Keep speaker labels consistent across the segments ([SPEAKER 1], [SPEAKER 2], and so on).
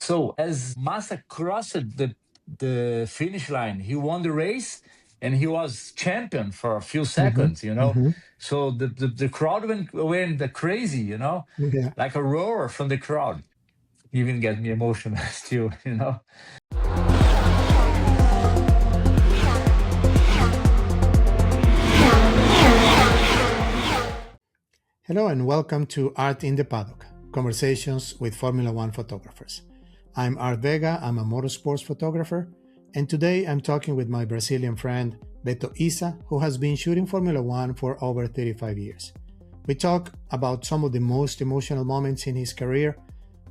[SPEAKER 1] So as Massa crossed the finish line, he won the race and he was champion for a few
[SPEAKER 2] Hmm.
[SPEAKER 1] seconds.
[SPEAKER 2] Hmm.
[SPEAKER 1] So the crowd went crazy,
[SPEAKER 2] Yeah.
[SPEAKER 1] like a roar from the crowd. Even get me emotional still.
[SPEAKER 2] Hello and welcome to Art in the Paddock, conversations with Formula One photographers. I'm Art Vega, I'm a motorsports photographer, and today I'm talking with my Brazilian friend Beto Issa, who has been shooting Formula One for over 35 years. We talk about some of the most emotional moments in his career,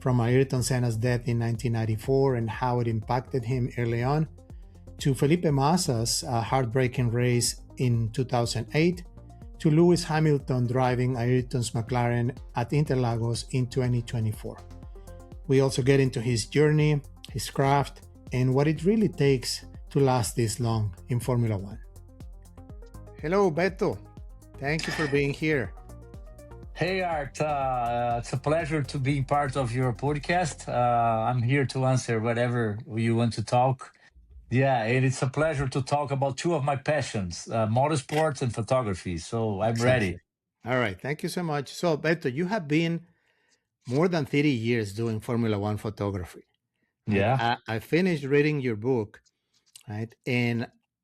[SPEAKER 2] from Ayrton Senna's death in 1994 and how it impacted him early on, to Felipe Massa's heartbreaking race in 2008, to Lewis Hamilton driving Ayrton's McLaren at Interlagos in 2024. We also get into his journey, his craft, and what it really takes to last this long in Formula One. Hello, Beto. Thank you for being here.
[SPEAKER 1] Hey Art, it's a pleasure to be part of your podcast. I'm here to answer whatever you want to talk. Yeah, and it's a pleasure to talk about two of my passions, motorsports and photography. So I'm
[SPEAKER 2] Exactly.
[SPEAKER 1] ready.
[SPEAKER 2] All right. Thank you so much. So, Beto, you have been more than 30 years doing Formula One photography. Right?
[SPEAKER 1] Yeah,
[SPEAKER 2] I finished reading your book, right? And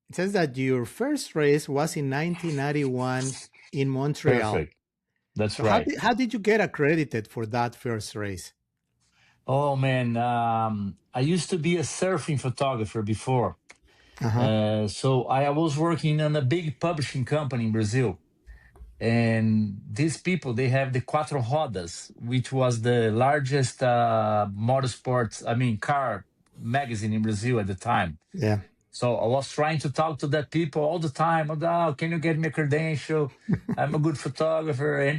[SPEAKER 2] it says that your first race was in 1991 in Montreal.
[SPEAKER 1] perfect. That's
[SPEAKER 2] So
[SPEAKER 1] right.
[SPEAKER 2] how did you get accredited for that first race?
[SPEAKER 1] Oh man, I used to be a surfing photographer before.
[SPEAKER 2] Uh-huh.
[SPEAKER 1] So I was working on a big publishing company in Brazil. And these people, they have the Quatro Rodas, which was the largest motorsports, I mean, car magazine in Brazil at the time.
[SPEAKER 2] Yeah.
[SPEAKER 1] So I was trying to talk to that people all the time. Oh, can you get me a credential? I'm a good photographer.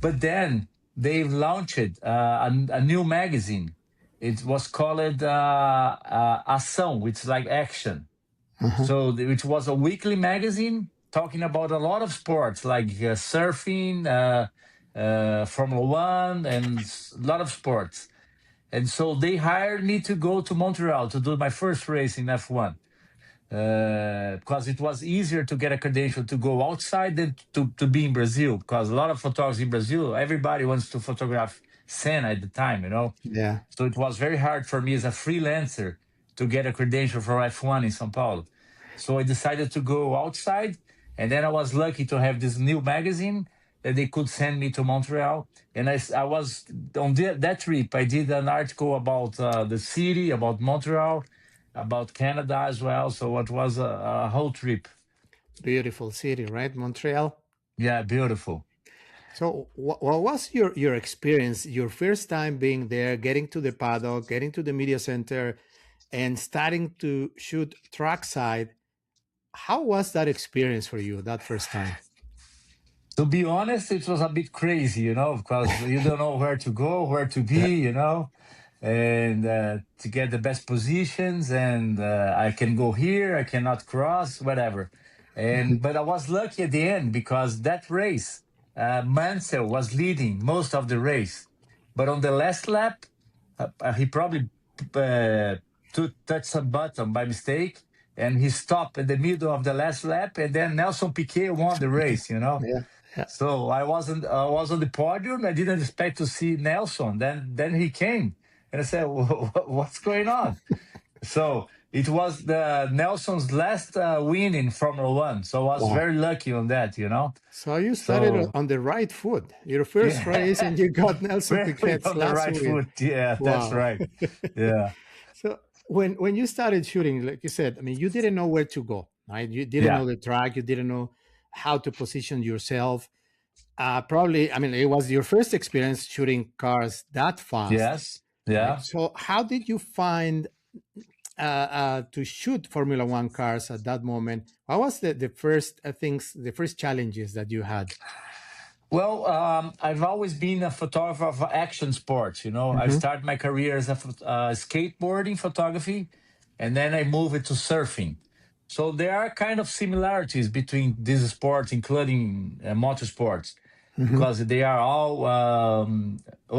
[SPEAKER 1] But then they launched a new magazine. It was called Ação, which is like action.
[SPEAKER 2] Uh-huh.
[SPEAKER 1] So it was a weekly magazine talking about a lot of sports like surfing, Formula One, and a lot of sports. And so they hired me to go to Montreal to do my first race in F1 because it was easier to get a credential to go outside than to be in Brazil. Because a lot of photographers in Brazil, everybody wants to photograph Senna at the time.
[SPEAKER 2] Yeah.
[SPEAKER 1] So it was very hard for me as a freelancer to get a credential for F1 in São Paulo. So I decided to go outside. And then I was lucky to have this new magazine that they could send me to Montreal. And I was on that trip, I did an article about the city, about Montreal, about Canada as well. So it was a whole trip.
[SPEAKER 2] Beautiful city, right? Montreal.
[SPEAKER 1] Yeah, beautiful.
[SPEAKER 2] So what was your experience, your first time being there, getting to the paddock, getting to the media center, and starting to shoot trackside? How was that experience for you that first time?
[SPEAKER 1] To be honest, it was a bit crazy, because you don't know where to go, where to
[SPEAKER 2] Yeah.
[SPEAKER 1] be, and to get the best positions. And I can go here, I cannot cross, whatever.
[SPEAKER 2] Mhm.
[SPEAKER 1] But I was lucky at the end because that race, Mansell was leading most of the race. But on the last lap, he probably uh, touched some button by mistake, and he stopped in the middle of the last lap, and then Nelson Piquet won the
[SPEAKER 2] Okay.
[SPEAKER 1] race.
[SPEAKER 2] Yeah. Yeah.
[SPEAKER 1] So I was on the podium. I didn't expect to see Nelson. Then he came, and I said, "What's going on?" So it was the Nelson's last win in Formula One. So I was
[SPEAKER 2] Wow.
[SPEAKER 1] very lucky on that.
[SPEAKER 2] So you started
[SPEAKER 1] So
[SPEAKER 2] on the right foot. Your first race,
[SPEAKER 1] yeah,
[SPEAKER 2] and you got Nelson
[SPEAKER 1] very
[SPEAKER 2] Piquet's
[SPEAKER 1] on the
[SPEAKER 2] last
[SPEAKER 1] right
[SPEAKER 2] win.
[SPEAKER 1] foot. Yeah, that's
[SPEAKER 2] Wow.
[SPEAKER 1] right. Yeah,
[SPEAKER 2] So when you started shooting, like you said, I mean, you didn't know where to go, right? You didn't
[SPEAKER 1] yeah,
[SPEAKER 2] know the track. You didn't know how to position yourself. Probably, I mean, it was your first experience shooting cars that fast,
[SPEAKER 1] yes,
[SPEAKER 2] right?
[SPEAKER 1] yeah.
[SPEAKER 2] So how did you find to shoot Formula One cars at that moment? What was the first things, the first challenges that you had?
[SPEAKER 1] Well, I've always been a photographer of action sports. I
[SPEAKER 2] Hmm.
[SPEAKER 1] started my career as a skateboarding photography, and then I moved to surfing. So there are kind of similarities between these sports, including motorsports,
[SPEAKER 2] Hmm.
[SPEAKER 1] because they are all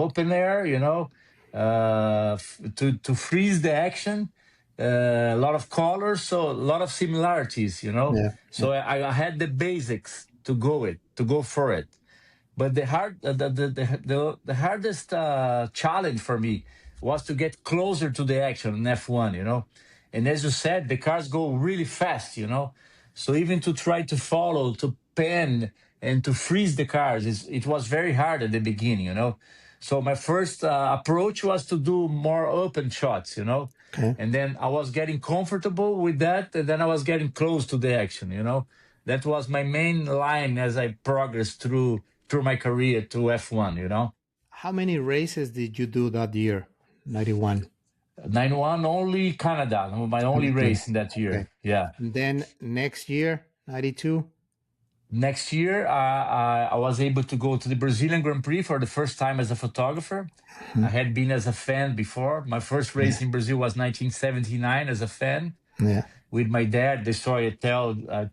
[SPEAKER 1] open air. to freeze the action. A lot of colors, so a lot of similarities, you know.
[SPEAKER 2] Yeah. Yeah.
[SPEAKER 1] So I had the basics to go for it. But the hardest challenge for me was to get closer to the action in F1, you know. And as you said, the cars go really fast, you know. So even to try to follow, to pen, and to freeze the cars, it was very hard at the beginning, you know. So my first approach was to do more open shots, you know.
[SPEAKER 2] Okay.
[SPEAKER 1] And then I was getting comfortable with that, and then I was getting close to the action, you know. That was my main line as I progressed through my career to F1, you know.
[SPEAKER 2] How many races did you do that year? 91.
[SPEAKER 1] 91 only Canada, my only race in that
[SPEAKER 2] Okay.
[SPEAKER 1] year. Yeah.
[SPEAKER 2] And then next year, 92.
[SPEAKER 1] Next year, I was able to go to the Brazilian Grand Prix for the first time as a photographer. I
[SPEAKER 2] Mhm.
[SPEAKER 1] had been as a fan before. My first race
[SPEAKER 2] Yeah.
[SPEAKER 1] in Brazil was 1979 as a fan
[SPEAKER 2] Yeah.
[SPEAKER 1] with my dad. The story I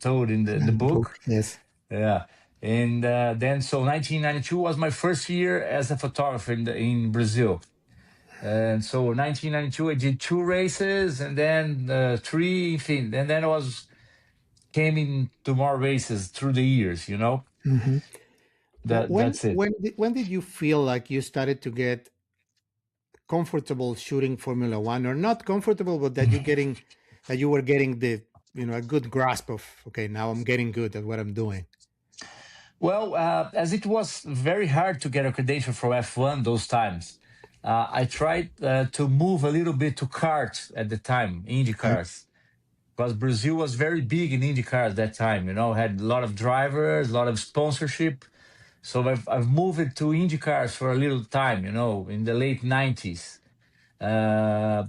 [SPEAKER 1] told in the
[SPEAKER 2] And the book.
[SPEAKER 1] book.
[SPEAKER 2] Yes.
[SPEAKER 1] Yeah. And then, so 1992 was my first year as a photographer in Brazil. And so 1992, I did two races, and then three, and then I was came into more races through the years. You know,
[SPEAKER 2] Hmm.
[SPEAKER 1] that's it.
[SPEAKER 2] When did you feel like you started to get comfortable shooting Formula One, or not comfortable, but that you were getting the a good grasp of, okay, now I'm getting good at what I'm doing.
[SPEAKER 1] Well, as it was very hard to get a credential for F1 those times, I tried to move a little bit to karts at the time, Indy
[SPEAKER 2] Okay.
[SPEAKER 1] cars, because Brazil was very big in Indy cars at that time. You know, had a lot of drivers, a lot of sponsorship. So I've moved it to Indy cars for a little time. You know, in the late '90s. Uh,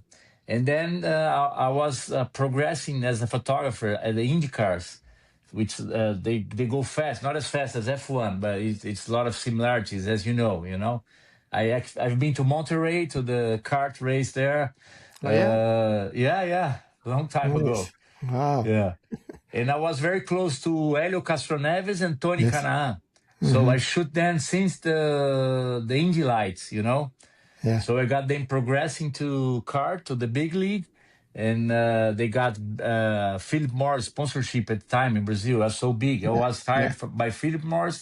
[SPEAKER 1] and then I was progressing as a photographer at the Indy cars, which they go fast, not as fast as F1, but it's a lot of similarities, as you know. You know, I've been to Monterey to the kart race there.
[SPEAKER 2] Oh yeah.
[SPEAKER 1] Yeah, yeah, long time
[SPEAKER 2] Nice.
[SPEAKER 1] ago.
[SPEAKER 2] Wow.
[SPEAKER 1] Yeah, and I was very close to Hélio Castroneves and Tony
[SPEAKER 2] Yes.
[SPEAKER 1] Canaan. So
[SPEAKER 2] Hmm.
[SPEAKER 1] I shoot them since the Indy lights. You know.
[SPEAKER 2] Yeah.
[SPEAKER 1] So I got them progressing to kart to the big league, and they got Philip Morris sponsorship at the time in Brazil. It was so big. I
[SPEAKER 2] Yeah.
[SPEAKER 1] was
[SPEAKER 2] Yeah.
[SPEAKER 1] hired by Philip Morris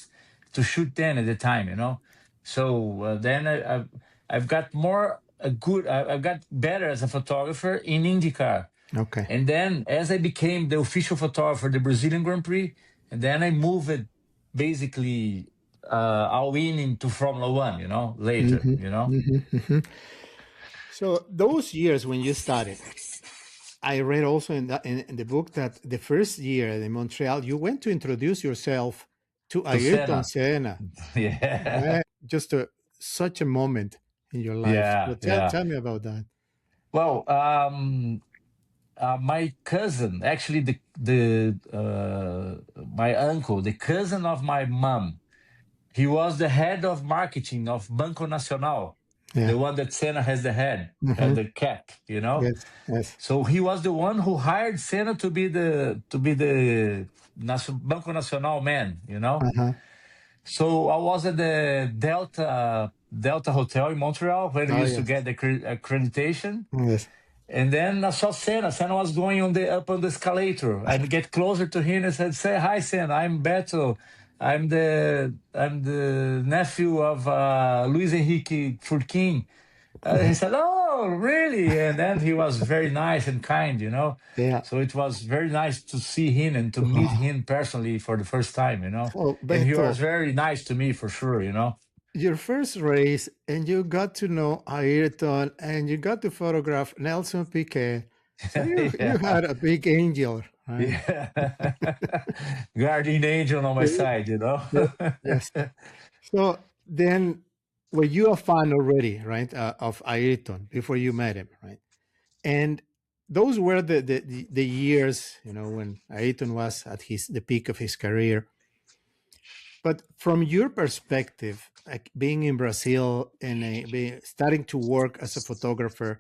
[SPEAKER 1] to shoot them at the time, you know. So then I've got more a good. I've got better as a photographer in IndyCar,
[SPEAKER 2] Okay.
[SPEAKER 1] and then as I became the official photographer of the Brazilian Grand Prix, and then I moved it basically all in into Formula One, you know, later,
[SPEAKER 2] Hmm.
[SPEAKER 1] you know.
[SPEAKER 2] Hmm. Hmm. So those years when you started, I read also in the book that the first year in Montreal, you went to introduce yourself to
[SPEAKER 1] To
[SPEAKER 2] Ayrton
[SPEAKER 1] Senna.
[SPEAKER 2] Senna.
[SPEAKER 1] Yeah,
[SPEAKER 2] Right? Just such a moment in your life. So
[SPEAKER 1] yeah, yeah.
[SPEAKER 2] tell me about that.
[SPEAKER 1] Well, my cousin, actually, the my uncle, the cousin of my mom, he was the head of marketing of Banco Nacional,
[SPEAKER 2] Yeah.
[SPEAKER 1] the one that Senna has the head,
[SPEAKER 2] Hmm.
[SPEAKER 1] the cap, you know.
[SPEAKER 2] Yes. Yes.
[SPEAKER 1] So he was the one who hired Senna to be the Banco Nacional man, you know.
[SPEAKER 2] Uh-huh.
[SPEAKER 1] So I was at the Delta Hotel in Montreal when we
[SPEAKER 2] Oh
[SPEAKER 1] used to
[SPEAKER 2] yes.
[SPEAKER 1] get the accreditation.
[SPEAKER 2] Yes.
[SPEAKER 1] And then I saw Senna. Senna was going on the up on the escalator. And get closer to him and said, "Say hi, Senna. I'm Beto. I'm the nephew of Luis Henrique Furquim." He said, "Oh, really?" And then he was very nice and kind, you know.
[SPEAKER 2] Yeah.
[SPEAKER 1] So it was very nice to see him and to meet
[SPEAKER 2] Oh,
[SPEAKER 1] him personally for the first time, you know.
[SPEAKER 2] well,
[SPEAKER 1] And he was
[SPEAKER 2] Beto,
[SPEAKER 1] very nice to me for sure, you know.
[SPEAKER 2] your first race, and you got to know Ayrton, and you got to photograph Nelson Piquet. So you
[SPEAKER 1] Yeah,
[SPEAKER 2] had a big angel, right?
[SPEAKER 1] yeah. Guardian angel on my side, you know.
[SPEAKER 2] Yeah. Yes. So then, were you a fan already, right, of Ayrton before you met him, right? And those were the years, when Ayrton was at the peak of his career. But from your perspective, like being in Brazil and starting to work as a photographer,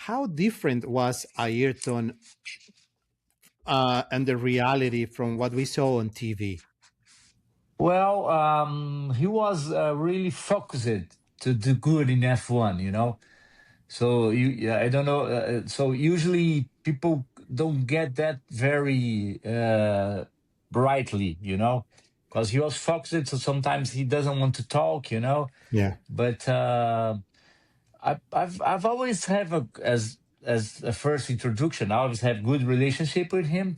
[SPEAKER 2] how different was Ayrton and the reality from what we saw on TV?
[SPEAKER 1] Well, he was really focused to do good in F1, you know. So yeah, I don't know. So usually people don't get that very brightly, you know, because he was focused. So sometimes he doesn't want to talk, you know.
[SPEAKER 2] Yeah.
[SPEAKER 1] But I've always have as a first introduction. I always have good relationship with him,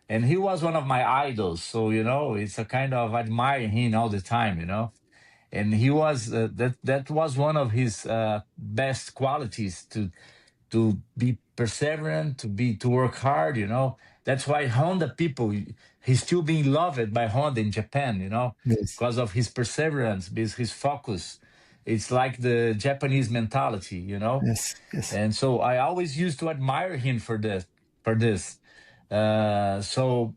[SPEAKER 1] and he was one of my idols. So you know, it's a kind of admire him all the time, you know. And he was that was one of his best qualities to be perseverant, to work hard, you know. That's why Honda people, he's still being loved by Honda in Japan, you know,
[SPEAKER 2] Yes.
[SPEAKER 1] because of his perseverance, because his focus. It's like the Japanese mentality, you know.
[SPEAKER 2] Yes. Yes.
[SPEAKER 1] And so I always used to admire him for this. For this, so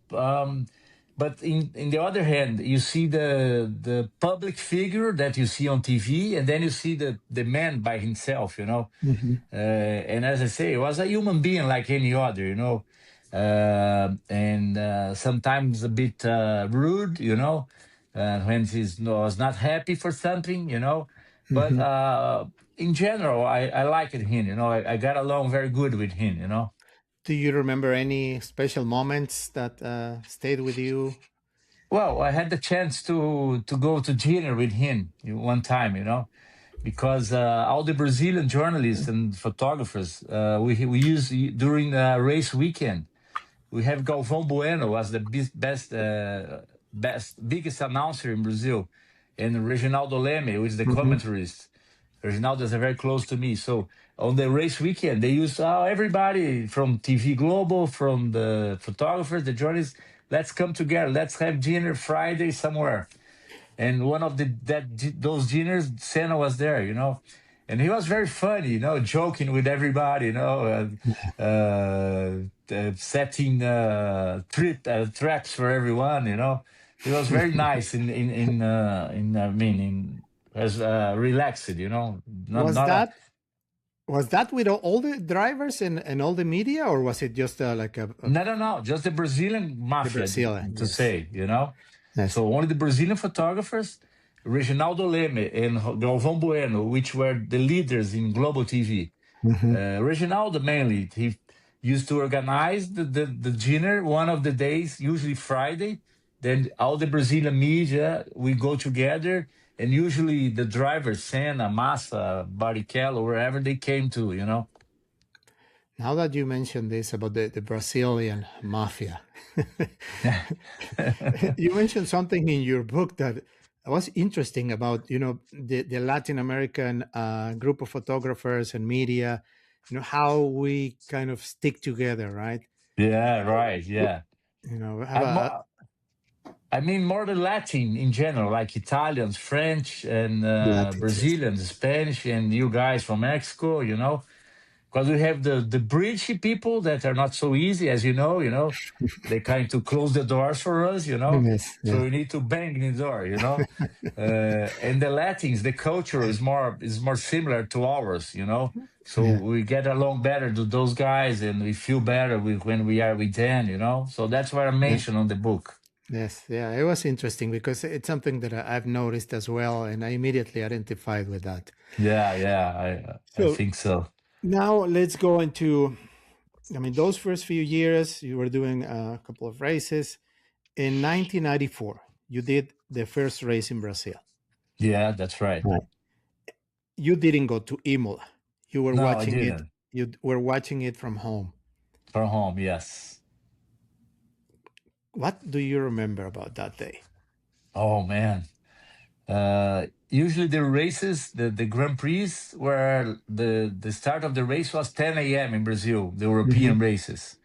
[SPEAKER 1] but in the other hand, you see the public figure that you see on TV, and then you see the man by himself, you know.
[SPEAKER 2] Hmm.
[SPEAKER 1] And as I say, he was a human being like any other, you know, and sometimes a bit rude, you know, when he was not happy for something, you know. But
[SPEAKER 2] Hmm.
[SPEAKER 1] in general, I liked him, you know. I got along very good with him, you know.
[SPEAKER 2] Do you remember any special moments that stayed with you?
[SPEAKER 1] Well, I had the chance to go to dinner with him one time, you know, because all the Brazilian journalists and photographers we use during race weekend. We have Galvão Bueno as the biggest announcer in Brazil, and Reginaldo Leme, who is the
[SPEAKER 2] Hmm.
[SPEAKER 1] commentarist. Reginaldo is very close to me. So on the race weekend, they use everybody from TV Global, from the photographers, the journalists. Let's come together. Let's have dinner Friday somewhere. And one of those dinners, Senna was there, you know, and he was very funny, you know, joking with everybody, you know, setting traps for everyone, you know. He was very nice in I mean in as relaxed, you know,
[SPEAKER 2] was
[SPEAKER 1] not a
[SPEAKER 2] that was that with all the drivers and all the media, or was it just
[SPEAKER 1] no, just the Brazilian
[SPEAKER 2] the
[SPEAKER 1] mafia
[SPEAKER 2] Brazilian?
[SPEAKER 1] to
[SPEAKER 2] Yes.
[SPEAKER 1] say, you know.
[SPEAKER 2] Yes.
[SPEAKER 1] So only the Brazilian photographers, Reginaldo Leme and Galvão Bueno, which were the leaders in global TV.
[SPEAKER 2] Hmm.
[SPEAKER 1] Reginaldo mainly, he used to organize the dinner one of the days, usually Friday. Then all the Brazilian media, we go together, and usually the drivers, Senna, Massa, Barrichello, wherever they came to, you know.
[SPEAKER 2] Now that you mentioned this about the Brazilian mafia, you mentioned something in your book that was interesting about the Latin American group of photographers and media, how we kind of stick together, right?
[SPEAKER 1] Yeah, right. Yeah.
[SPEAKER 2] Have
[SPEAKER 1] I'm
[SPEAKER 2] a
[SPEAKER 1] more, I mean, more the Latin in general, like Italians, French, and
[SPEAKER 2] Latins, yes.
[SPEAKER 1] Brazilians, Spanish, and you guys from Mexico, you know, because we have the bridge people that are not so easy, as you know, they kind to close the doors for us, you know,
[SPEAKER 2] Yes,
[SPEAKER 1] so
[SPEAKER 2] yeah.
[SPEAKER 1] we need to bang the door, you know, and the Latins, the culture is more similar to ours, you know, so
[SPEAKER 2] Yeah.
[SPEAKER 1] we get along better to those guys, and we feel better when we are with them, you know, so that's what I
[SPEAKER 2] Yeah.
[SPEAKER 1] mentioned on the book.
[SPEAKER 2] Yes, yeah, it was interesting because it's something that I've noticed as well, and I immediately identified with that.
[SPEAKER 1] Yeah, I
[SPEAKER 2] So
[SPEAKER 1] think so.
[SPEAKER 2] now let's go into, I mean, those first few years, you were doing a couple of races. In 1994, you did the first race in Brazil.
[SPEAKER 1] Yeah, that's right.
[SPEAKER 2] Right. You didn't go to Imola. You were
[SPEAKER 1] No, I
[SPEAKER 2] watching it.
[SPEAKER 1] didn't.
[SPEAKER 2] You were watching it from home.
[SPEAKER 1] From home, yes.
[SPEAKER 2] What do you remember about that day?
[SPEAKER 1] Oh man. Usually the races, the Grand Prix, where the start of the race was 10 a.m. in Brazil, the European
[SPEAKER 2] Hmm.
[SPEAKER 1] races.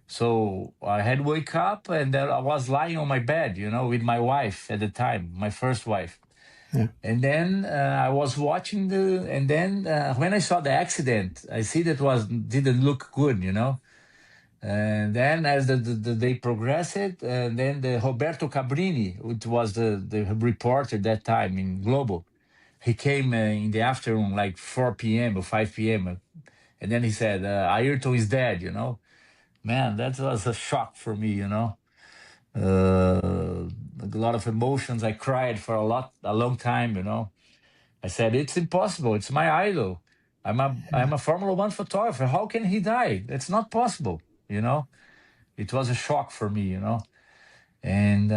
[SPEAKER 1] So I had wake up, and then I was lying on my bed, you know, with my wife at the time, my first wife.
[SPEAKER 2] Yeah.
[SPEAKER 1] And then I was watching and then when I saw the accident, I see that was didn't look good, you know. And then as the day progressed, and then the Roberto Cabrini, which was the reporter that time in Globo, he came in the afternoon, like 4 p.m. or 5 p.m. And then he said, Ayrton is dead, you know. Man, that was a shock for me, you know. A lot of emotions. I cried for a long time, you know. I said, it's impossible. It's my idol. I'm a Formula One photographer. How can he die? It's not possible. You know, it was a shock for me. And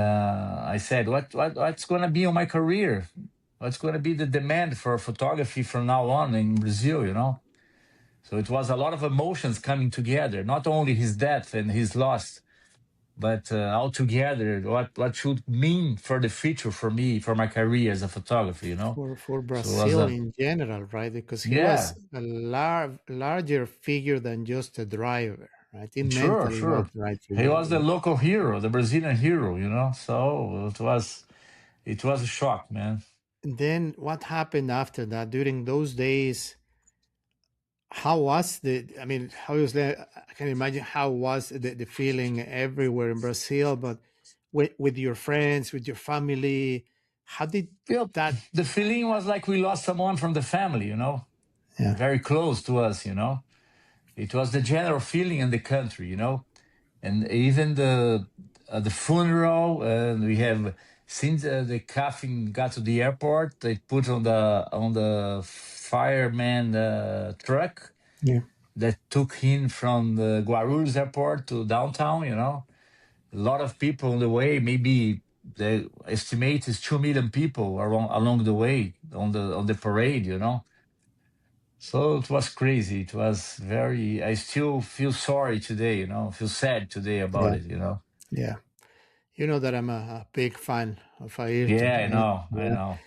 [SPEAKER 1] I said, what's going to be on my career? What's going to be the demand for photography from now on in Brazil? So it was a lot of emotions coming together. Not only his death and his loss, but altogether, what should mean for the future for me, for my career as a photographer.
[SPEAKER 2] For
[SPEAKER 1] So it was
[SPEAKER 2] Brazil in general, right? Because he was
[SPEAKER 1] yeah,
[SPEAKER 2] a larger figure than just a driver, right? It meant
[SPEAKER 1] sure,
[SPEAKER 2] a lot,
[SPEAKER 1] sure.
[SPEAKER 2] right, for
[SPEAKER 1] He
[SPEAKER 2] you.
[SPEAKER 1] was the local hero, the Brazilian hero. So it was a shock, man.
[SPEAKER 2] And then what happened after that? During those days, how was I mean, how was that? I can imagine how was the feeling everywhere in Brazil, but with your friends, with your family, how did
[SPEAKER 1] Yep.
[SPEAKER 2] that?
[SPEAKER 1] The feeling was like we lost someone from the family,
[SPEAKER 2] Yeah,
[SPEAKER 1] very close to us. It was the general feeling in the country. And even the funeral, we have since the coffin got to the airport, they put on the fireman truck
[SPEAKER 2] yeah,
[SPEAKER 1] that took him from the Guarulhos airport to downtown. A lot of people on the way, maybe the estimate is 2 million people along the way on the parade. So it was crazy. It was very. I still feel sorry today. Feel sad today about
[SPEAKER 2] yeah,
[SPEAKER 1] it.
[SPEAKER 2] yeah. You know that I'm a big fan of Ayrton,
[SPEAKER 1] Yeah, I
[SPEAKER 2] right?
[SPEAKER 1] know. I
[SPEAKER 2] Yeah.
[SPEAKER 1] know.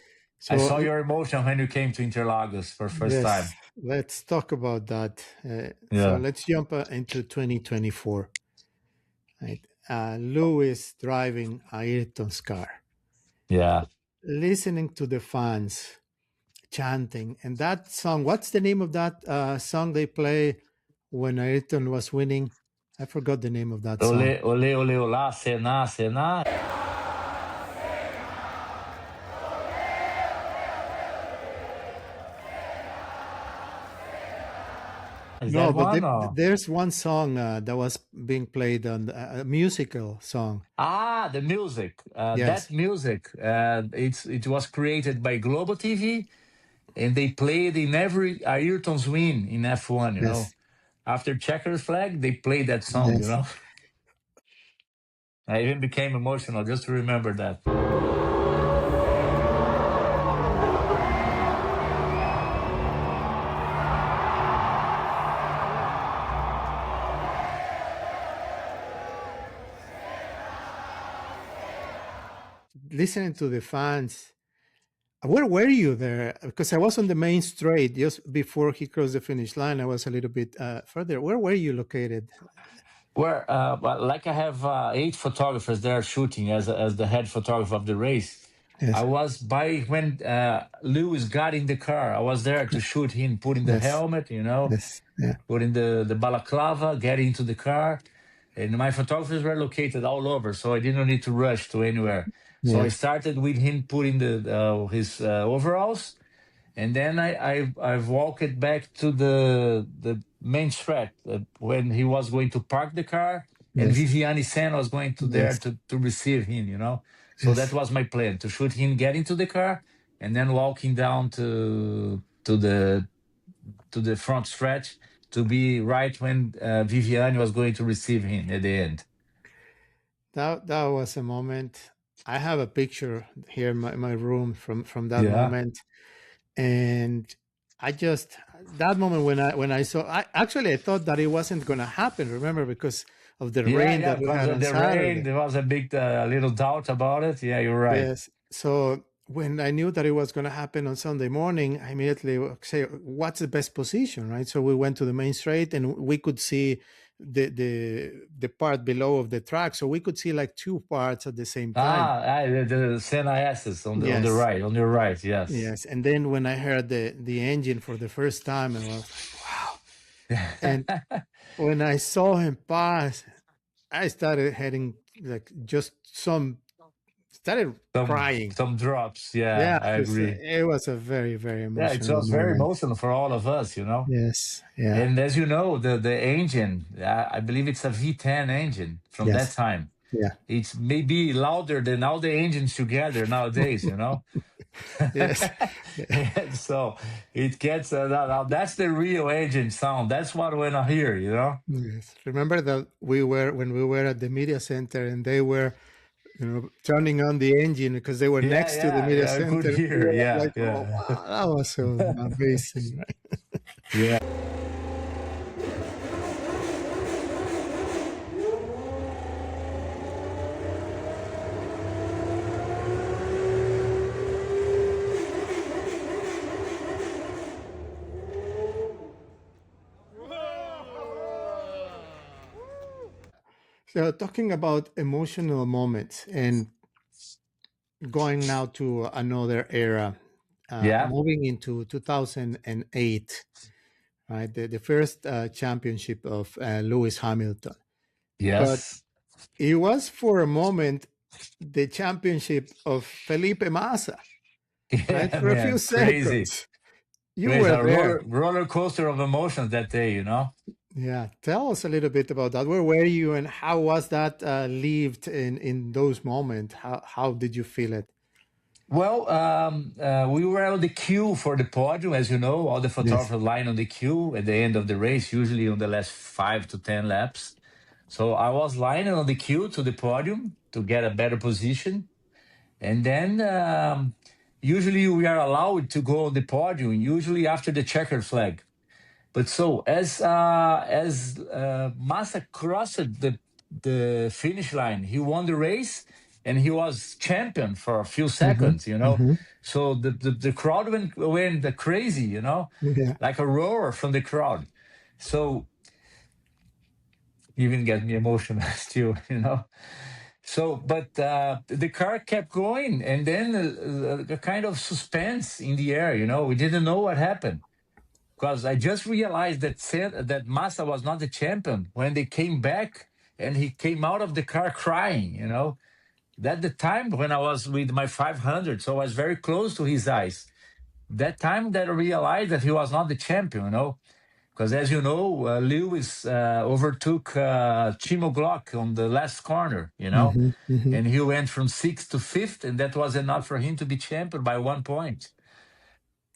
[SPEAKER 1] I
[SPEAKER 2] So
[SPEAKER 1] saw your emotion when you came to Interlagos for first
[SPEAKER 2] yes,
[SPEAKER 1] time.
[SPEAKER 2] let's talk about that. So
[SPEAKER 1] Yeah,
[SPEAKER 2] let's jump into 2024. Right, Lewis driving Ayrton's car,
[SPEAKER 1] yeah.
[SPEAKER 2] listening to the fans chanting, and that song. What's the name of that song they play when Ayrton was winning? I forgot the name of that song.
[SPEAKER 1] Ole, ole, ole, olá, Senna, Senna. Is
[SPEAKER 2] No,
[SPEAKER 1] that
[SPEAKER 2] but
[SPEAKER 1] one or?
[SPEAKER 2] there's one song that was being played on a musical song.
[SPEAKER 1] Ah, the music. That
[SPEAKER 2] Yes,
[SPEAKER 1] music. It was created by Global TV, and they played in every Ayrton's win in F1.
[SPEAKER 2] yes,
[SPEAKER 1] After Checkers flag, they played that song.
[SPEAKER 2] yes.
[SPEAKER 1] I even became emotional just to remember that.
[SPEAKER 2] Listening to the fans. Where were you there? Because I was on the main straight just before he crossed the finish line. I was a little bit further. Where were you located?
[SPEAKER 1] Well, like I have 8 photographers there shooting as the head photographer of the race. I
[SPEAKER 2] Yes,
[SPEAKER 1] was by when Lewis got in the car. I was there to shoot him, putting the
[SPEAKER 2] yes,
[SPEAKER 1] helmet,
[SPEAKER 2] yes, yeah,
[SPEAKER 1] putting the balaclava, getting into the car. And my photographers were located all over, so I didn't need to rush to anywhere. So I
[SPEAKER 2] yes,
[SPEAKER 1] started with him putting his overalls, and then I've walked back to the main track when he was going to park the car, and
[SPEAKER 2] yes,
[SPEAKER 1] Viviani Sen was going to there
[SPEAKER 2] yes,
[SPEAKER 1] to receive him. So that
[SPEAKER 2] yes.
[SPEAKER 1] was my plan, to shoot him get into the car and then walking down to the front stretch to be right when Viviani was going to receive him at the end.
[SPEAKER 2] That was a moment. I have a picture here in my room from that
[SPEAKER 1] Yeah.
[SPEAKER 2] moment, and I just that moment when I saw. I thought that it wasn't going to happen. Remember, because of the
[SPEAKER 1] Yeah,
[SPEAKER 2] rain
[SPEAKER 1] yeah,
[SPEAKER 2] that we
[SPEAKER 1] because
[SPEAKER 2] had
[SPEAKER 1] of
[SPEAKER 2] on
[SPEAKER 1] the rain,
[SPEAKER 2] Saturday.
[SPEAKER 1] there was a big little doubt about it. Yeah, you're right.
[SPEAKER 2] Yes. So when I knew that it was going to happen on Sunday morning, I immediately say, "What's the best position?" Right. So we went to the main straight, and we could see the part below of the track, so we could see like two parts at the same time.
[SPEAKER 1] The Senna S's on the
[SPEAKER 2] Yes.
[SPEAKER 1] right, on your right. Yes.
[SPEAKER 2] Yes. And then when I heard the engine for the first time, I was like, "Wow!" And when I saw him pass, I started heading like just some started
[SPEAKER 1] some
[SPEAKER 2] crying.
[SPEAKER 1] some drops. Yeah,
[SPEAKER 2] Yeah,
[SPEAKER 1] I
[SPEAKER 2] because
[SPEAKER 1] agree.
[SPEAKER 2] it was a very, very
[SPEAKER 1] Yeah, it
[SPEAKER 2] emotional
[SPEAKER 1] was very
[SPEAKER 2] moment.
[SPEAKER 1] emotional for all of us.
[SPEAKER 2] Yes, yeah,
[SPEAKER 1] And as you know, the engine, I believe it's a V10 engine from that
[SPEAKER 2] yes,
[SPEAKER 1] time.
[SPEAKER 2] Yeah.
[SPEAKER 1] It's maybe louder than all the engines together nowadays, you know.
[SPEAKER 2] Yes. Yeah.
[SPEAKER 1] And so it gets now that's the real engine sound. That's what when I hear, you know.
[SPEAKER 2] Yes. Remember that when we were at the media center and they were, turning on the engine because they were
[SPEAKER 1] Yeah,
[SPEAKER 2] next to the media
[SPEAKER 1] I could
[SPEAKER 2] center. We
[SPEAKER 1] hear.
[SPEAKER 2] were
[SPEAKER 1] Yeah,
[SPEAKER 2] like, oh
[SPEAKER 1] yeah.
[SPEAKER 2] wow, that was so amazing, right?
[SPEAKER 1] Yeah.
[SPEAKER 2] So talking about emotional moments and going now to another era,
[SPEAKER 1] Yeah.
[SPEAKER 2] moving into 2008, right? The first championship of Lewis Hamilton. But
[SPEAKER 1] Yes.
[SPEAKER 2] it was for a moment the championship of Felipe Massa, right?
[SPEAKER 1] Yeah,
[SPEAKER 2] For a few
[SPEAKER 1] man. Crazy.
[SPEAKER 2] seconds. You
[SPEAKER 1] Crazy.
[SPEAKER 2] were
[SPEAKER 1] A
[SPEAKER 2] there.
[SPEAKER 1] roller coaster of emotions that day, you know.
[SPEAKER 2] Yeah. Tell us a little bit about that. Where were you and how was that lived in those moments? How did you feel it?
[SPEAKER 1] Well, we were on the queue for the podium, as you know, all the
[SPEAKER 2] Yes.
[SPEAKER 1] photographers line on the queue at the end of the race, usually on the last 5 to 10 laps. So I was lining on the queue to the podium to get a better position. And then usually we are allowed to go on the podium, usually after the checkered flag. But so as Massa crossed the finish line, he won the race and he was champion for a few
[SPEAKER 2] Hmm.
[SPEAKER 1] seconds, you know.
[SPEAKER 2] Hmm.
[SPEAKER 1] So the crowd went crazy, you know,
[SPEAKER 2] Yeah.
[SPEAKER 1] like a roar from the crowd. So even get me emotional still, you know. So, but the car kept going, and then a kind of suspense in the air. You know, we didn't know what happened because I just realized that Massa was not the champion when they came back, and he came out of the car crying. You know, that the time when I was with my 500, so I was very close to his eyes. That time that I realized that he was not the champion. You know, because as you know, Lewis overtook Timo Glock on the last corner. You know,
[SPEAKER 2] Hmm. Hmm.
[SPEAKER 1] and he went from sixth to fifth, and that was enough for him to be champion by 1 point.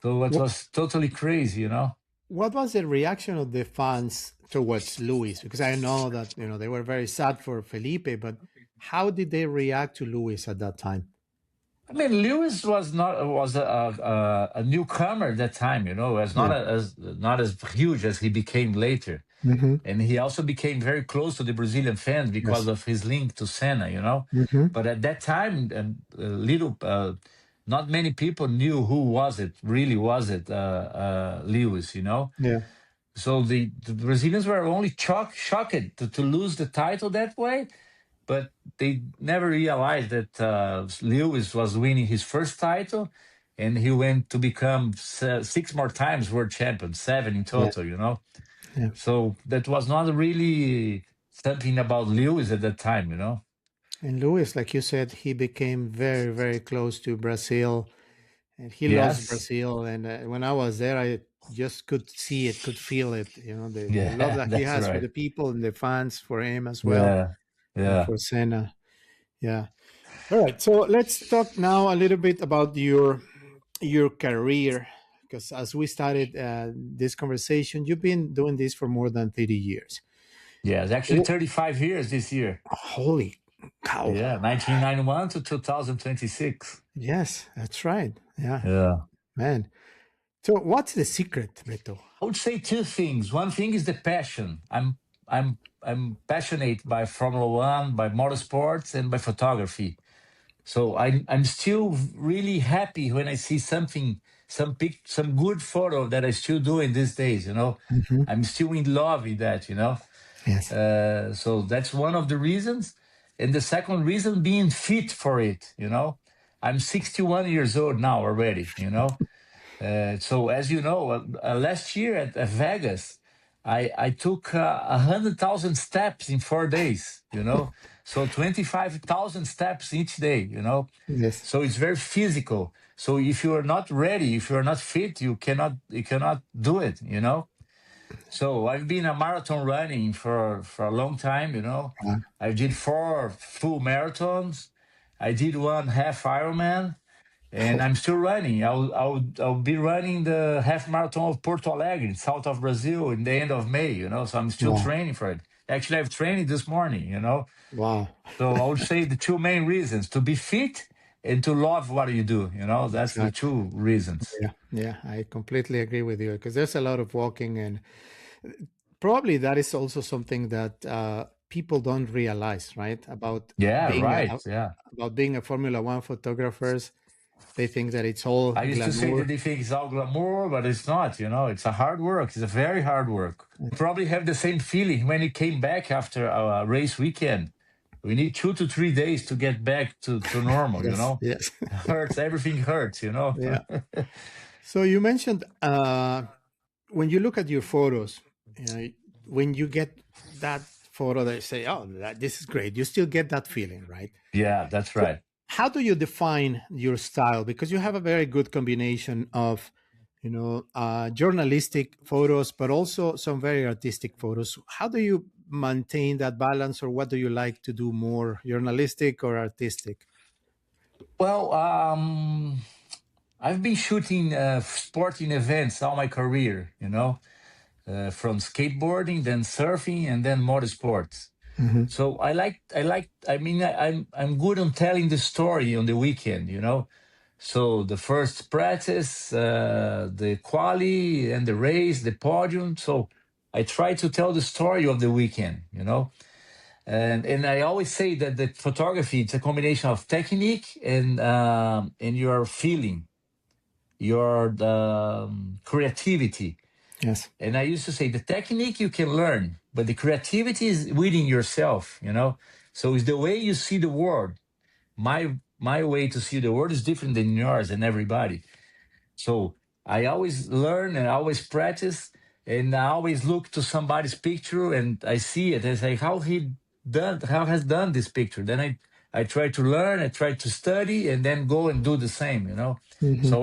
[SPEAKER 1] So it
[SPEAKER 2] What,
[SPEAKER 1] was totally crazy, you know.
[SPEAKER 2] what was the reaction of the fans towards Luis? Because I know that they were very sad for Felipe, but how did they react to Luis at that time?
[SPEAKER 1] I mean, Lewis was a newcomer at that time, you know, was
[SPEAKER 2] Yeah.
[SPEAKER 1] not as huge as he became later,
[SPEAKER 2] Hmm.
[SPEAKER 1] and he also became very close to the Brazilian fans because
[SPEAKER 2] Yes.
[SPEAKER 1] of his link to Senna, you know.
[SPEAKER 2] Hmm.
[SPEAKER 1] But at that time, not many people knew who was it, really was it, Lewis, you know.
[SPEAKER 2] Yeah.
[SPEAKER 1] So the Brazilians were only shocked to lose the title that way, but they never realized that Lewis was winning his first title, and he went to become six more times world champion, seven in
[SPEAKER 2] Yeah.
[SPEAKER 1] total, you know.
[SPEAKER 2] Yeah.
[SPEAKER 1] So that was not really something about Lewis at that time, you know.
[SPEAKER 2] And Luis, like you said, he became very, very close to Brazil, and he loves
[SPEAKER 1] Yes,
[SPEAKER 2] Brazil. And when I was there, I just could see it, could feel it. The love
[SPEAKER 1] yeah,
[SPEAKER 2] that he
[SPEAKER 1] that's
[SPEAKER 2] has for
[SPEAKER 1] right.
[SPEAKER 2] the people and the fans for him as well,
[SPEAKER 1] Yeah,
[SPEAKER 2] and
[SPEAKER 1] yeah,
[SPEAKER 2] for Senna. Yeah. All right. So let's talk now a little bit about your career, because as we started this conversation, you've been doing this for more than 30 years.
[SPEAKER 1] yeah. It's actually
[SPEAKER 2] Oh,
[SPEAKER 1] 35 years this year.
[SPEAKER 2] holy cow!
[SPEAKER 1] Yeah, 1991 to 2026.
[SPEAKER 2] Yes, that's right. Yeah,
[SPEAKER 1] Yeah.
[SPEAKER 2] man. So, what's the secret, Beto?
[SPEAKER 1] I would say two things. One thing is the passion. I'm passionate by Formula One, by motorsports, and by photography. So I'm still really happy when I see some good photo that I still doing these days. You know,
[SPEAKER 2] Hmm.
[SPEAKER 1] I'm still in love with that. You know,
[SPEAKER 2] Yes.
[SPEAKER 1] so that's one of the reasons, and the second reason being fit for it. You know, I'm 61 years old now already. You know, so as you know, last year at Vegas, I took 100,000 steps in 4 days. You know, so 25,000 steps each day. You know,
[SPEAKER 2] Yes.
[SPEAKER 1] so it's very physical. So if you are not ready, if you are not fit, you cannot do it. You know. So I've been a marathon running for a long time, you know.
[SPEAKER 2] Uh,
[SPEAKER 1] I did 4 full marathons. I did 1 half Ironman, and I'm still running. I'll be running the half marathon of Porto Alegre, south of Brazil, in the end of May, you know. So I'm still
[SPEAKER 2] wow.
[SPEAKER 1] training for it. Actually, I've trained this morning, you know.
[SPEAKER 2] Wow.
[SPEAKER 1] So I would say the two main reasons: to be fit and to love what you do. You know, that's the
[SPEAKER 2] Exactly.
[SPEAKER 1] two reasons.
[SPEAKER 2] Yeah. Yeah. I completely agree with you because there's a lot of walking, and probably that is also something that people don't realize, right?
[SPEAKER 1] Yeah,
[SPEAKER 2] Being
[SPEAKER 1] right.
[SPEAKER 2] a,
[SPEAKER 1] Yeah.
[SPEAKER 2] about being a Formula One photographers. They think that it's all
[SPEAKER 1] I used to say that
[SPEAKER 2] glamour.
[SPEAKER 1] they think it's all glamour, but it's not. You know, it's a hard work. It's a very hard work. Probably have the same feeling when you came back after a race weekend. We need 2 to 3 days to get back to normal. You
[SPEAKER 2] Yes.
[SPEAKER 1] know,
[SPEAKER 2] Yes.
[SPEAKER 1] hurts. Everything hurts. You know.
[SPEAKER 2] Yeah. So you mentioned when you look at your photos, you know, when you get that photo, they say, "Oh, this is great." You still get that feeling, right?
[SPEAKER 1] Yeah, that's
[SPEAKER 2] So,
[SPEAKER 1] right.
[SPEAKER 2] how do you define your style? Because you have a very good combination of, journalistic photos, but also some very artistic photos. How do you maintain that balance, or what do you like to do more, journalistic or artistic?
[SPEAKER 1] Well, I've been shooting sporting events all my career. You know, from skateboarding, then surfing, and then motorsports.
[SPEAKER 2] Hmm.
[SPEAKER 1] So I mean, I'm good on telling the story on the weekend, you know. So the first practice, the quali and the race, the podium. So I try to tell the story of the weekend, you know. And I always say that the photography, it's a combination of technique and your feeling, your creativity.
[SPEAKER 2] Yes.
[SPEAKER 1] And I used to say the technique you can learn, but the creativity is within yourself, you know. So it's the way you see the world. My way to see the world is different than yours and everybody. So I always learn and I always practice, and I always look to somebody's picture and I see it. I say how has done this picture. Then I try to learn, I try to study, and then go and do the same. You know,
[SPEAKER 2] Hmm.
[SPEAKER 1] so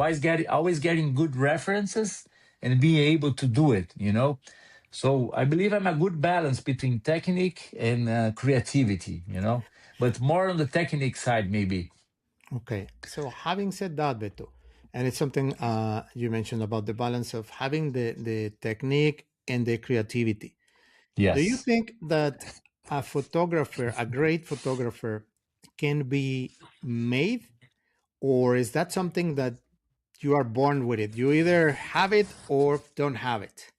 [SPEAKER 1] always getting good references and being able to do it. You know, so I believe I'm a good balance between technique and creativity. You know, but more on the technique side maybe.
[SPEAKER 2] Okay. So having said that, Beto, and it's something you mentioned about the balance of having the technique and the creativity. Do you
[SPEAKER 1] Yes.
[SPEAKER 2] think that a great photographer, can be made, or is that something that you are born with it? You either have it or don't have it.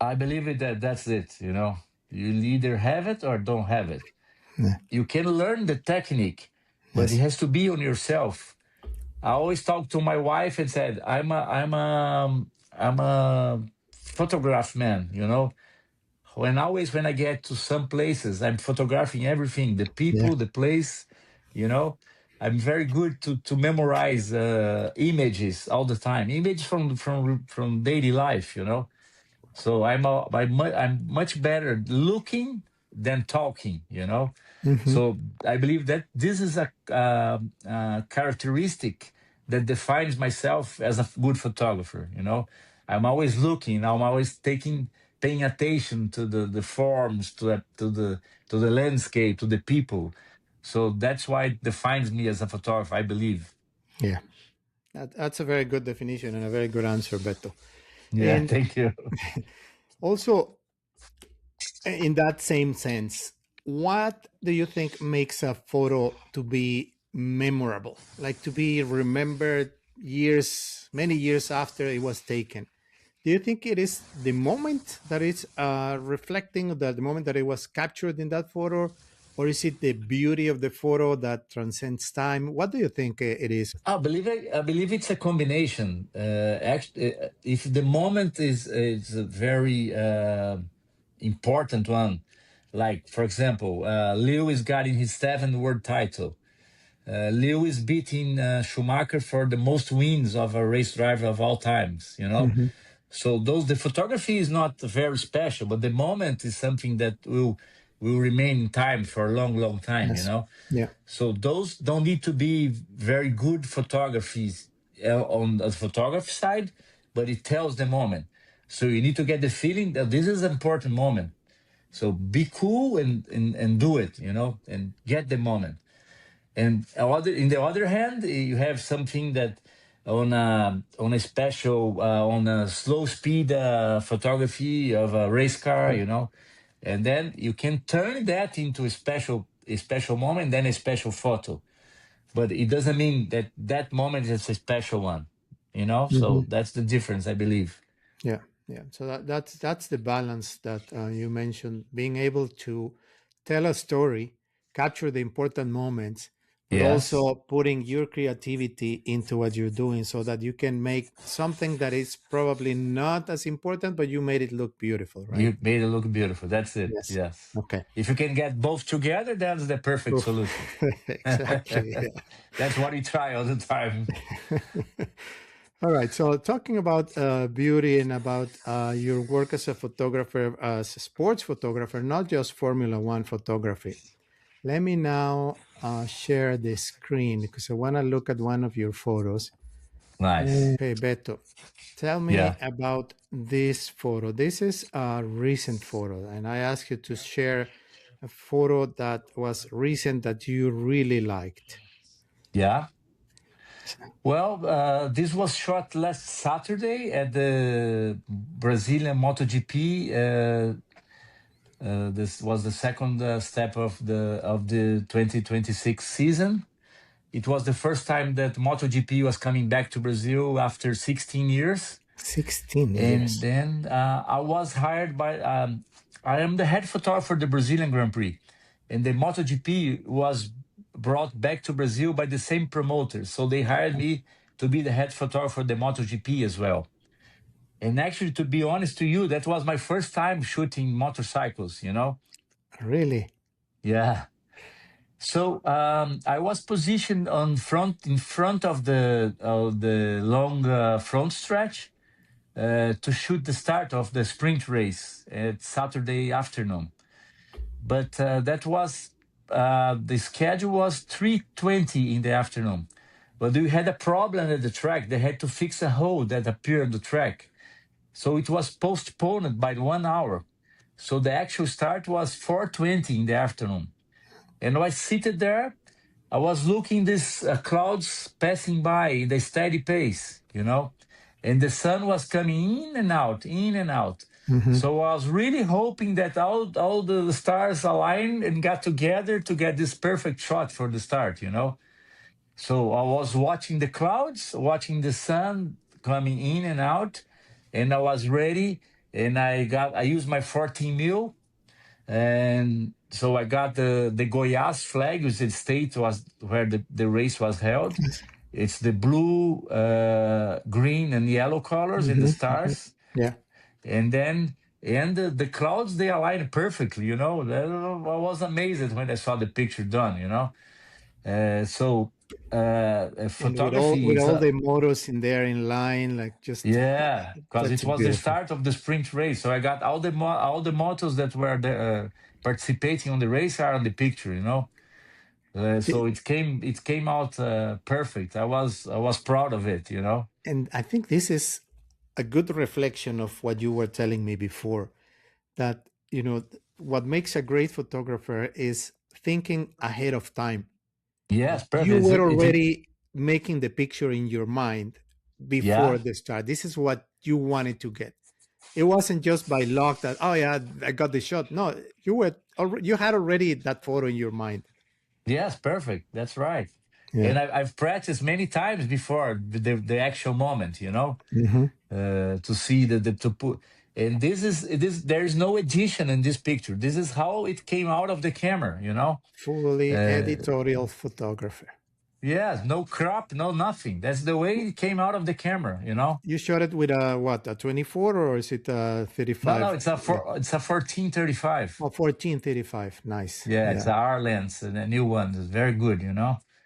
[SPEAKER 1] I believe it that that's it, you know. You either have it or don't have it.
[SPEAKER 2] Yeah.
[SPEAKER 1] You can learn the technique, but it
[SPEAKER 2] Yes.
[SPEAKER 1] has to be on yourself. I always talk to my wife and said, I'm a photograph man, you know. When I get to some places, I'm photographing everything, the
[SPEAKER 2] Yeah.
[SPEAKER 1] people, the place, you know. I'm very good to memorize images all the time, images from daily life, you know. So I'm much better looking than talking, you know.
[SPEAKER 2] Hmm.
[SPEAKER 1] So I believe that this is a characteristic that defines myself as a good photographer. You know, I'm always looking. I'm always paying attention to the forms, to the landscape, to the people. So that's why it defines me as a photographer, I believe.
[SPEAKER 2] Yeah. That's a very good definition and a very good answer, Beto.
[SPEAKER 1] Yeah,
[SPEAKER 2] And
[SPEAKER 1] thank you.
[SPEAKER 2] also, in that same sense, what do you think makes a photo to be memorable, like to be remembered many years after it was taken? Do you think it is the moment that it's reflecting the moment that it was captured in that photo, or is it the beauty of the photo that transcends time? What do you think it is?
[SPEAKER 1] I believe it's a combination. Actually, if the moment is a very important one, like for example, Lewis got in his seventh world title. Lewis beating Schumacher for the most wins of a race driver of all times. You know,
[SPEAKER 2] Hmm.
[SPEAKER 1] so the photography is not very special, but the moment is something that will remain in time for a long, long time. You
[SPEAKER 2] Yes.
[SPEAKER 1] know,
[SPEAKER 2] Yeah.
[SPEAKER 1] so those don't need to be very good photographies on the photography side, but it tells the moment. So you need to get the feeling that this is an important moment. So be cool and do it, and get the moment. And in the other hand, you have something that on a special on a slow speed photography of a race car, and then you can turn that into a special moment, then a special photo. But it doesn't mean that that moment is a special one,
[SPEAKER 2] Hmm.
[SPEAKER 1] So that's the difference, I believe.
[SPEAKER 2] Yeah, yeah. So that's the balance that you mentioned, being able to tell a story, capture the important moments, but
[SPEAKER 1] Yes,
[SPEAKER 2] also putting your creativity into what you're doing so that you can make something that is probably not as important, but you made it look beautiful, right?
[SPEAKER 1] you made it look beautiful. That's it.
[SPEAKER 2] Yes.
[SPEAKER 1] Yes.
[SPEAKER 2] Okay.
[SPEAKER 1] If you can get both together, that's the perfect
[SPEAKER 2] Oof.
[SPEAKER 1] solution.
[SPEAKER 2] Exactly.
[SPEAKER 1] That's what we try all the time.
[SPEAKER 2] All right. So, talking about beauty and about your work as a photographer, as a sports photographer, not just Formula One photography. Let me now share the screen because I want to look at one of your photos.
[SPEAKER 1] Nice.
[SPEAKER 2] Okay, Beto, tell me
[SPEAKER 1] Yeah.
[SPEAKER 2] about this photo. This is a recent photo, and I ask you to share a photo that was recent that you really liked.
[SPEAKER 1] Yeah. Well, this was shot last Saturday at the Brazilian MotoGP. This was the second step of the 2026 season. It was the first time that MotoGP was coming back to Brazil after 16 years.
[SPEAKER 2] 16
[SPEAKER 1] And
[SPEAKER 2] years.
[SPEAKER 1] then I was hired by, I am the head photographer for the Brazilian Grand Prix. And the MotoGP was brought back to Brazil by the same promoter. So they hired me to be the head photographer for the MotoGP as well. And actually, to be honest to you, that was my first time shooting motorcycles.
[SPEAKER 2] Really?
[SPEAKER 1] Yeah. So I was positioned in front of the long front stretch to shoot the start of the sprint race at Saturday afternoon. But the schedule was 3:20 in the afternoon. But we had a problem at the track. They had to fix a hole that appeared on the track. So it was postponed by 1 hour. So the actual start was 4:20 in the afternoon. And I was seated there. I was looking these clouds passing by in a steady pace. And the sun was coming in and out, in and out.
[SPEAKER 2] Hmm.
[SPEAKER 1] So I was really hoping that all the stars aligned and got together to get this perfect shot for the start. So I was watching the clouds, watching the sun coming in and out, and I was ready. And I used my 14 mil, and so I got the Goiás flag, which the state was where the race was held. It's the blue, green, and yellow colors in the
[SPEAKER 2] Hmm.
[SPEAKER 1] stars,
[SPEAKER 2] Yeah.
[SPEAKER 1] and the clouds, they aligned perfectly. I was amazed when I saw the picture done. So
[SPEAKER 2] And with all
[SPEAKER 1] photography
[SPEAKER 2] with
[SPEAKER 1] is
[SPEAKER 2] all the motos in there in line, like just
[SPEAKER 1] yeah, because
[SPEAKER 2] that's
[SPEAKER 1] it was the
[SPEAKER 2] beautiful.
[SPEAKER 1] start of the sprint race. So I got all the motos that were participating on the race are on the picture. So it came out perfect. I was proud of it.
[SPEAKER 2] And I think this is a good reflection of what you were telling me before, that what makes a great photographer is thinking ahead of time.
[SPEAKER 1] Yes,
[SPEAKER 2] You
[SPEAKER 1] perfect.
[SPEAKER 2] were already making the picture in your mind before
[SPEAKER 1] Yeah,
[SPEAKER 2] the start. This is what you wanted to get. It wasn't just by luck that, oh yeah, I got the shot. No, you had already that photo in your mind.
[SPEAKER 1] yes, perfect. That's right.
[SPEAKER 2] Yeah.
[SPEAKER 1] And I've practiced many times before the actual moment.
[SPEAKER 2] Hmm.
[SPEAKER 1] To see the to put. And this there is no edition in this picture. This is how it came out of the camera.
[SPEAKER 2] Fully
[SPEAKER 1] Uh,
[SPEAKER 2] editorial photographer.
[SPEAKER 1] yes, no crop, no nothing. That's the way it came out of the camera.
[SPEAKER 2] You shot it with a what, a 24 or is it a
[SPEAKER 1] No, no,
[SPEAKER 2] 35?
[SPEAKER 1] it's a 1435.
[SPEAKER 2] Oh, 1435. Nice.
[SPEAKER 1] Yeah, it's
[SPEAKER 2] Yeah.
[SPEAKER 1] a R lens, and a new one. It's very good.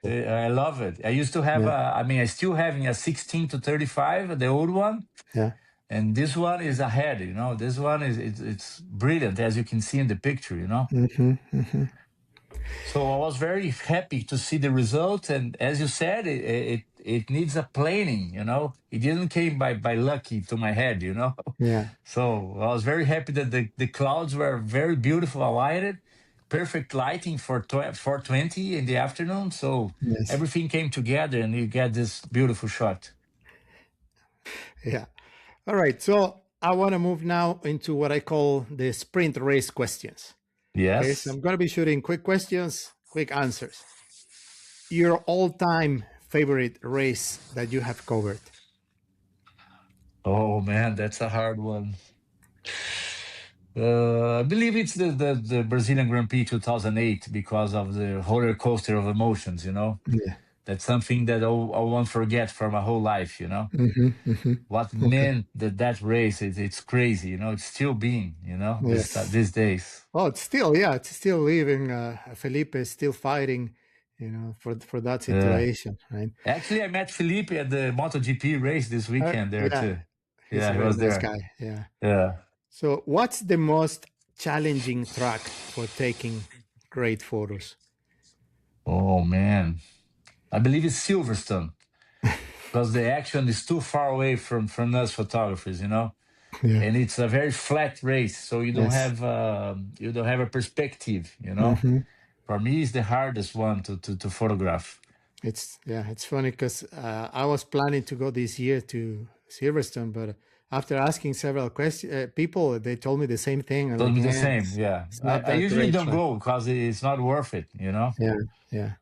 [SPEAKER 1] I love it. I used to have
[SPEAKER 2] Yeah.
[SPEAKER 1] I still having a 16 to 35, the old one,
[SPEAKER 2] Yeah.
[SPEAKER 1] and this one is ahead. This one is it's brilliant, as you can see in the picture.
[SPEAKER 2] Hmm. Hmm.
[SPEAKER 1] So I was very happy to see the result, and as you said, it needs a planning. It didn't came by lucky to my head.
[SPEAKER 2] Yeah.
[SPEAKER 1] So I was very happy that the clouds were very beautiful, alighted, perfect lighting for 4:20 in the afternoon. So
[SPEAKER 2] Yes.
[SPEAKER 1] everything came together, and you get this beautiful shot.
[SPEAKER 2] Yeah. All right. So I want to move now into what I call the sprint race questions. Okay. So
[SPEAKER 1] Yes.
[SPEAKER 2] I'm going to be shooting quick questions, quick answers. Your all-time favorite race that you have covered?
[SPEAKER 1] Oh man, that's a hard one. I believe it's the Brazilian Grand Prix 2008 because of the roller coaster of emotions.
[SPEAKER 2] Yeah.
[SPEAKER 1] That's something that I won't forget for my whole life. What
[SPEAKER 2] Okay.
[SPEAKER 1] meant that race it's crazy. It's still being.
[SPEAKER 2] Yes.
[SPEAKER 1] These days.
[SPEAKER 2] Oh, it's still living. Felipe is still fighting, for that
[SPEAKER 1] Yeah.
[SPEAKER 2] situation, right?
[SPEAKER 1] Actually, I met Felipe at the MotoGP race this weekend there
[SPEAKER 2] Yeah,
[SPEAKER 1] too.
[SPEAKER 2] he's
[SPEAKER 1] Yeah,
[SPEAKER 2] a
[SPEAKER 1] he
[SPEAKER 2] very
[SPEAKER 1] was
[SPEAKER 2] nice
[SPEAKER 1] there.
[SPEAKER 2] guy. Yeah.
[SPEAKER 1] Yeah.
[SPEAKER 2] So, what's the most challenging track for taking great photos?
[SPEAKER 1] Oh man, I believe it's Silverstone because the action is too far away from us photographers.
[SPEAKER 2] Yeah.
[SPEAKER 1] And it's a very flat race, so
[SPEAKER 2] Yes.
[SPEAKER 1] you don't have a perspective.
[SPEAKER 2] Hmm.
[SPEAKER 1] For me, it's the hardest one to photograph.
[SPEAKER 2] It's funny because I was planning to go this year to Silverstone, but after asking several people, they told me the same thing. And
[SPEAKER 1] Told
[SPEAKER 2] like,
[SPEAKER 1] me the
[SPEAKER 2] yeah,
[SPEAKER 1] same. Yeah,
[SPEAKER 2] it's
[SPEAKER 1] I,
[SPEAKER 2] not
[SPEAKER 1] I
[SPEAKER 2] that
[SPEAKER 1] usually
[SPEAKER 2] great
[SPEAKER 1] don't
[SPEAKER 2] track.
[SPEAKER 1] go because it's not worth it.
[SPEAKER 2] Yeah, yeah.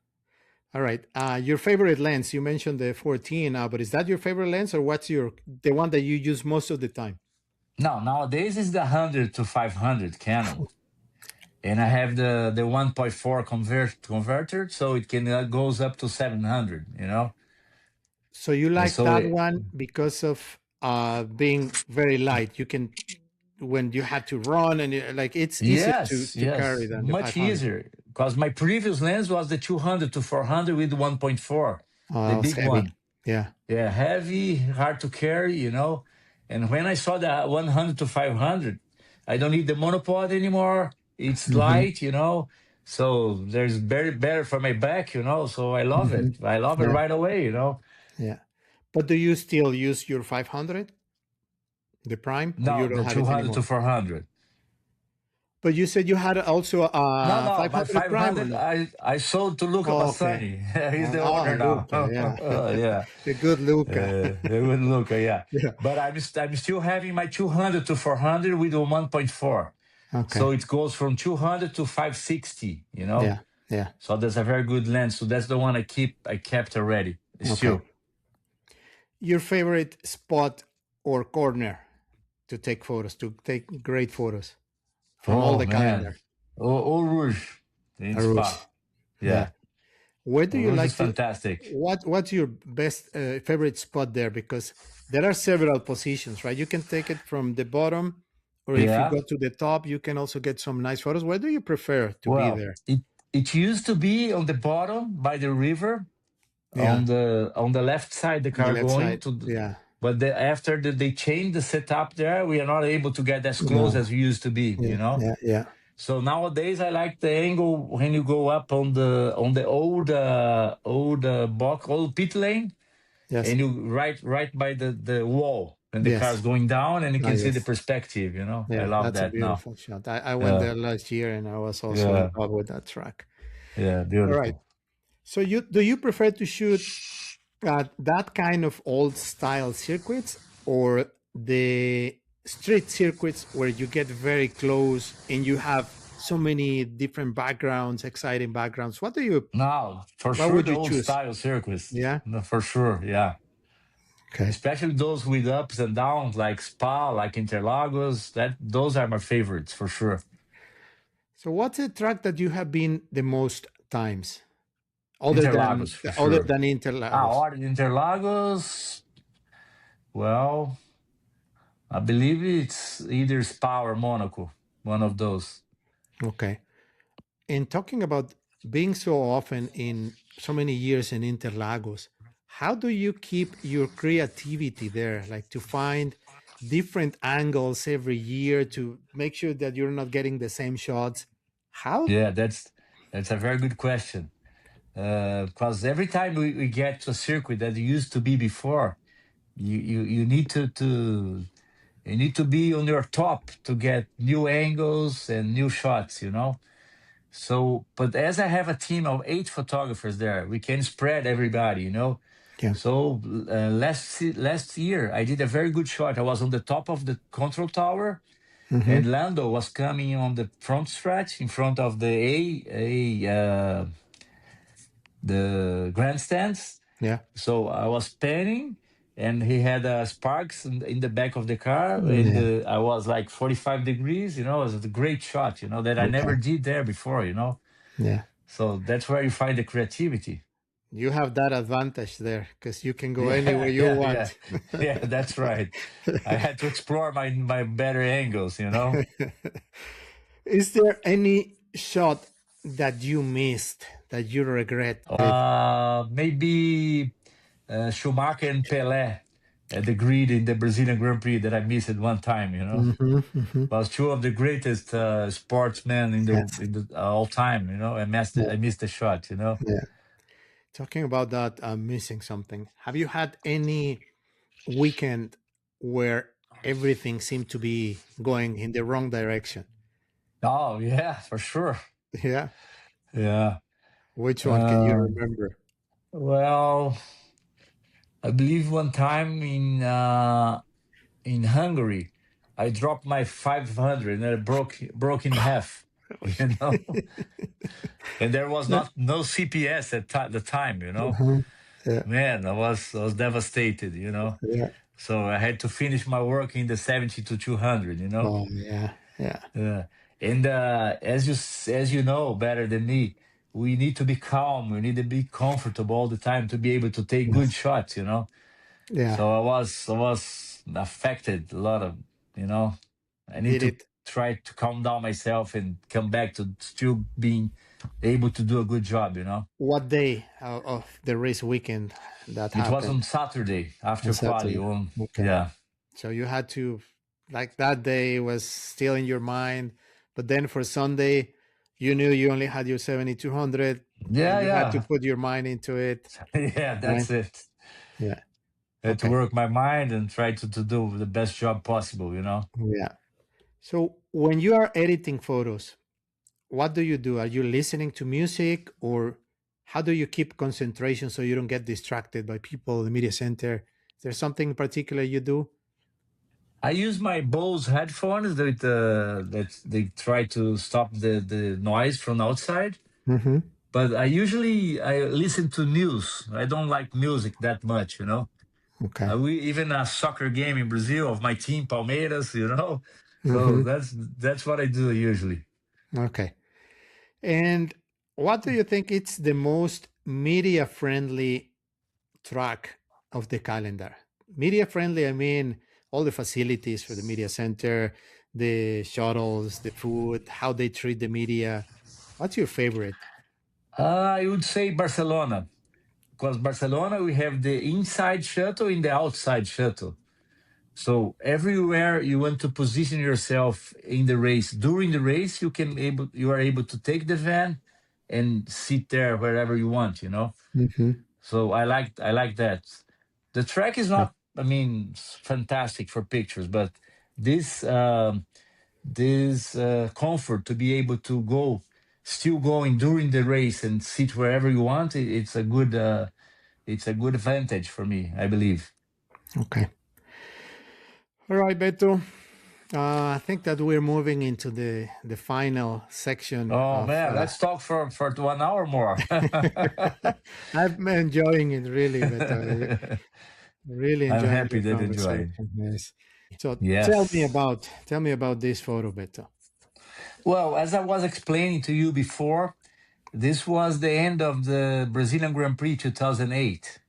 [SPEAKER 2] All right. Your favorite lens? You mentioned the 14, but is that your favorite lens, or what's the one that you use most of the time?
[SPEAKER 1] Now nowadays it's the 100 to 500 Canon, and I have the 1.4 converter, so it can goes up to 700.
[SPEAKER 2] So you
[SPEAKER 1] And
[SPEAKER 2] like
[SPEAKER 1] so
[SPEAKER 2] that one because of being very light. You can when you had to run and like it's easier
[SPEAKER 1] yes,
[SPEAKER 2] to carry
[SPEAKER 1] yes,
[SPEAKER 2] than the
[SPEAKER 1] much
[SPEAKER 2] 500.
[SPEAKER 1] easier because my previous lens was the 200 to 400 with 1.4, the
[SPEAKER 2] It's
[SPEAKER 1] big
[SPEAKER 2] heavy.
[SPEAKER 1] one.
[SPEAKER 2] Yeah.
[SPEAKER 1] Yeah, heavy, hard to carry. And when I saw the 100 to 500, I don't need the monopod anymore. It's
[SPEAKER 2] Hmm.
[SPEAKER 1] light. So there's very better for my back. So I love
[SPEAKER 2] Hmm.
[SPEAKER 1] it. I love it
[SPEAKER 2] Yeah.
[SPEAKER 1] right away.
[SPEAKER 2] Yeah. But do you still use your 500, the prime, or you
[SPEAKER 1] No,
[SPEAKER 2] don't
[SPEAKER 1] the
[SPEAKER 2] have it
[SPEAKER 1] 200 to
[SPEAKER 2] anymore?
[SPEAKER 1] 400.
[SPEAKER 2] But you said you had also
[SPEAKER 1] No,
[SPEAKER 2] a
[SPEAKER 1] no, my
[SPEAKER 2] 500 prime or
[SPEAKER 1] 500,
[SPEAKER 2] no?
[SPEAKER 1] I sold to Luca
[SPEAKER 2] Oh, okay.
[SPEAKER 1] Bassani. He's the owner now.
[SPEAKER 2] Luca, yeah.
[SPEAKER 1] Yeah.
[SPEAKER 2] The good Luca.
[SPEAKER 1] With Luca, yeah.
[SPEAKER 2] Yeah.
[SPEAKER 1] But I'm still having my 200 to 400 with a 1.4.
[SPEAKER 2] Okay.
[SPEAKER 1] So it goes from 200 to 560.
[SPEAKER 2] Yeah. Yeah.
[SPEAKER 1] So that's a very good lens. So that's the one I kept already.
[SPEAKER 2] Okay.
[SPEAKER 1] Still.
[SPEAKER 2] Your favorite spot or corner to take photos, to take great photos from all
[SPEAKER 1] Oh
[SPEAKER 2] the
[SPEAKER 1] man.
[SPEAKER 2] calendar?
[SPEAKER 1] Eau Rouge in
[SPEAKER 2] Arush.
[SPEAKER 1] Spa.
[SPEAKER 2] Yeah.
[SPEAKER 1] Yeah.
[SPEAKER 2] Where do
[SPEAKER 1] Eau
[SPEAKER 2] you
[SPEAKER 1] Rouge is
[SPEAKER 2] like to?
[SPEAKER 1] fantastic.
[SPEAKER 2] What's your best favorite spot there? Because there are several positions, right? You can take it from the bottom, or if you
[SPEAKER 1] Yeah.
[SPEAKER 2] go to the top, you can also get some nice photos. Where do you prefer to be
[SPEAKER 1] Well,
[SPEAKER 2] there?
[SPEAKER 1] it used to be on the bottom by the river
[SPEAKER 2] Yeah,
[SPEAKER 1] on the left side the
[SPEAKER 2] on the
[SPEAKER 1] car
[SPEAKER 2] left
[SPEAKER 1] going
[SPEAKER 2] side.
[SPEAKER 1] to
[SPEAKER 2] Yeah.
[SPEAKER 1] but after they changed the setup there, we are not able to get as close
[SPEAKER 2] No.
[SPEAKER 1] as we used to be.
[SPEAKER 2] Yeah. Yeah. Yeah.
[SPEAKER 1] So nowadays I like the angle when you go up on the old pit lane,
[SPEAKER 2] Yes.
[SPEAKER 1] and you right by the wall, and the car
[SPEAKER 2] Yes.
[SPEAKER 1] is going down, and you
[SPEAKER 2] Ah,
[SPEAKER 1] can see the
[SPEAKER 2] yes.
[SPEAKER 1] perspective. I
[SPEAKER 2] Yeah,
[SPEAKER 1] love
[SPEAKER 2] that's a
[SPEAKER 1] that now.
[SPEAKER 2] beautiful shot. I went
[SPEAKER 1] Yeah,
[SPEAKER 2] there last year and I was also in
[SPEAKER 1] yeah,
[SPEAKER 2] love with that track.
[SPEAKER 1] yeah,
[SPEAKER 2] All right.
[SPEAKER 1] beautiful.
[SPEAKER 2] So do you prefer to shoot that kind of old style circuits or the street circuits where you get very close and you have so many different backgrounds, exciting backgrounds?
[SPEAKER 1] Now, for
[SPEAKER 2] What
[SPEAKER 1] sure,
[SPEAKER 2] would
[SPEAKER 1] the
[SPEAKER 2] you
[SPEAKER 1] old
[SPEAKER 2] choose?
[SPEAKER 1] style circus.
[SPEAKER 2] Yeah.
[SPEAKER 1] No, for sure, yeah.
[SPEAKER 2] Okay.
[SPEAKER 1] Especially those with ups and downs, like Spa, like Interlagos. Those are my favorites for sure.
[SPEAKER 2] So what's a track that you have been the most times other than
[SPEAKER 1] Interlagos for
[SPEAKER 2] other
[SPEAKER 1] sure.
[SPEAKER 2] than Interlagos?
[SPEAKER 1] Or Interlagos. Well, I believe it's either Spa or Monaco, one of those.
[SPEAKER 2] Okay. And talking about being so often in so many years in Interlagos, how do you keep your creativity there? Like to find different angles every year to make sure that you're not getting the same shots. How?
[SPEAKER 1] Yeah, that's. That's a very good question. Because every time we get to a circuit that used to be before, you need to you need to be on your top to get new angles and new shots, you know. So, but as I have a team of 8 photographers there, we can spread everybody, you know.
[SPEAKER 2] Yeah.
[SPEAKER 1] So last year I did a very good shot. I was on the top of the control tower,
[SPEAKER 2] Mm-hmm.
[SPEAKER 1] and Lando was coming on the front stretch in front of the grandstands.
[SPEAKER 2] Yeah.
[SPEAKER 1] So I was panning, and he had sparks in the back of the car, and
[SPEAKER 2] Yeah.
[SPEAKER 1] I was like 45 degrees. You know, it was a great shot. You know that I
[SPEAKER 2] Okay.
[SPEAKER 1] never did there before. You know,
[SPEAKER 2] Yeah.
[SPEAKER 1] so that's where you find the creativity.
[SPEAKER 2] You have that advantage there because you can go anywhere
[SPEAKER 1] Yeah,
[SPEAKER 2] you
[SPEAKER 1] yeah, yeah,
[SPEAKER 2] want.
[SPEAKER 1] yeah. That's right. I had to explore my better angles. You know.
[SPEAKER 2] Is there any shot that you missed that you regret it?
[SPEAKER 1] Maybe Schumacher and Pelé at the grid in the Brazilian Grand Prix that I missed at one time. You know.
[SPEAKER 2] Mm-hmm, mm-hmm.
[SPEAKER 1] Was two of the greatest sportsmen in
[SPEAKER 2] Yes.
[SPEAKER 1] the all time. You know,
[SPEAKER 2] Yeah.
[SPEAKER 1] I missed the shot. You know.
[SPEAKER 2] Yeah. Talking about that, I'm missing something. Have you had any weekend where everything seemed to be going in the wrong direction?
[SPEAKER 1] Oh yeah, for sure.
[SPEAKER 2] Yeah.
[SPEAKER 1] Yeah.
[SPEAKER 2] Which one can you
[SPEAKER 1] Uh,
[SPEAKER 2] remember?
[SPEAKER 1] well, I believe one time in Hungary, I dropped my 500 and it broke in half. You know, and there was
[SPEAKER 2] Yeah.
[SPEAKER 1] not no CPS at the time. You know,
[SPEAKER 2] Mhm. Yeah.
[SPEAKER 1] man, I was devastated. You know,
[SPEAKER 2] Yeah.
[SPEAKER 1] so I had to finish my work in the 70 to 200. You know.
[SPEAKER 2] Oh, yeah. Yeah.
[SPEAKER 1] Yeah. And as you know better than me, we need to be calm. We need to be comfortable all the time to be able to take good
[SPEAKER 2] Yes.
[SPEAKER 1] shots. You know.
[SPEAKER 2] Yeah.
[SPEAKER 1] So I was affected a lot of. You know, I need
[SPEAKER 2] Did
[SPEAKER 1] to
[SPEAKER 2] it?
[SPEAKER 1] try to calm down myself and come back to still being able to do a good job. You know.
[SPEAKER 2] What day of the race weekend that
[SPEAKER 1] It was
[SPEAKER 2] happened?
[SPEAKER 1] on Saturday
[SPEAKER 2] On
[SPEAKER 1] after quali.
[SPEAKER 2] Saturday.
[SPEAKER 1] On
[SPEAKER 2] Okay.
[SPEAKER 1] yeah,
[SPEAKER 2] So you had to, like that day was still in your mind, but then for Sunday, you knew you only had your 7200 and
[SPEAKER 1] yeah,
[SPEAKER 2] you had to
[SPEAKER 1] yeah,
[SPEAKER 2] put your mind into it,
[SPEAKER 1] yeah.
[SPEAKER 2] right?
[SPEAKER 1] That's it.
[SPEAKER 2] Yeah.
[SPEAKER 1] I had to
[SPEAKER 2] Okay.
[SPEAKER 1] work my mind and try to do the best job possible. You know.
[SPEAKER 2] Yeah. So when you are editing photos, what do you do? Are you listening to music or how do you keep concentration so you don't get distracted by people in the media center? Is there something in particular you do?
[SPEAKER 1] I use my Bose headphones that they try to stop the noise from outside.
[SPEAKER 2] Mm-hmm.
[SPEAKER 1] But I listen to news. I don't like music that much, you know.
[SPEAKER 2] Okay.
[SPEAKER 1] We even a soccer game in Brazil of my team Palmeiras, you know. So
[SPEAKER 2] Mm-hmm.
[SPEAKER 1] that's what I do usually.
[SPEAKER 2] Okay. And what do you think it's the most media friendly track of the calendar? Media friendly, I mean all the facilities for the media center, the shuttles, the food, how they treat the media. What's your favorite?
[SPEAKER 1] I would say Barcelona, because Barcelona we have the inside shuttle and the outside shuttle. So everywhere you want to position yourself in the race, during the race, you are able to take the van and sit there wherever you want, you know.
[SPEAKER 2] Mm-hmm.
[SPEAKER 1] So I like that. The track is not, I mean, fantastic for pictures, but this comfort to be able to go, still going during the race and sit wherever you want, it's a good advantage for me, I believe.
[SPEAKER 2] Okay. All right, Beto. I think that we're moving into the final section
[SPEAKER 1] Oh
[SPEAKER 2] of.
[SPEAKER 1] man, let's talk for 1 hour more.
[SPEAKER 2] I'm enjoying it really, Beto. Really
[SPEAKER 1] I'm
[SPEAKER 2] enjoying
[SPEAKER 1] happy
[SPEAKER 2] the
[SPEAKER 1] that you enjoyed.
[SPEAKER 2] conversation. Yes. So
[SPEAKER 1] Yes.
[SPEAKER 2] tell me about this photo, Beto.
[SPEAKER 1] Well, as I was explaining to you before, this was the end of the Brazilian Grand Prix 2008.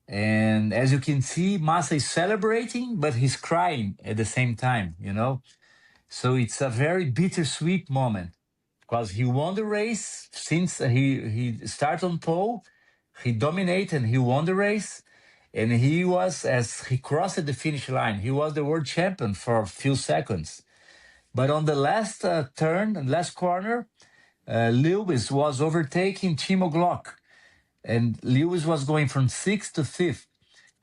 [SPEAKER 1] And as you can see, Massa is celebrating, but he's crying at the same time, you know? So it's a very bittersweet moment because he won the race since he started on pole, he dominated and he won the race. And he was, as he crossed the finish line, he was the world champion for a few seconds. But on the last turn and last corner, Lewis was overtaking Timo Glock, and Lewis was going from sixth to fifth,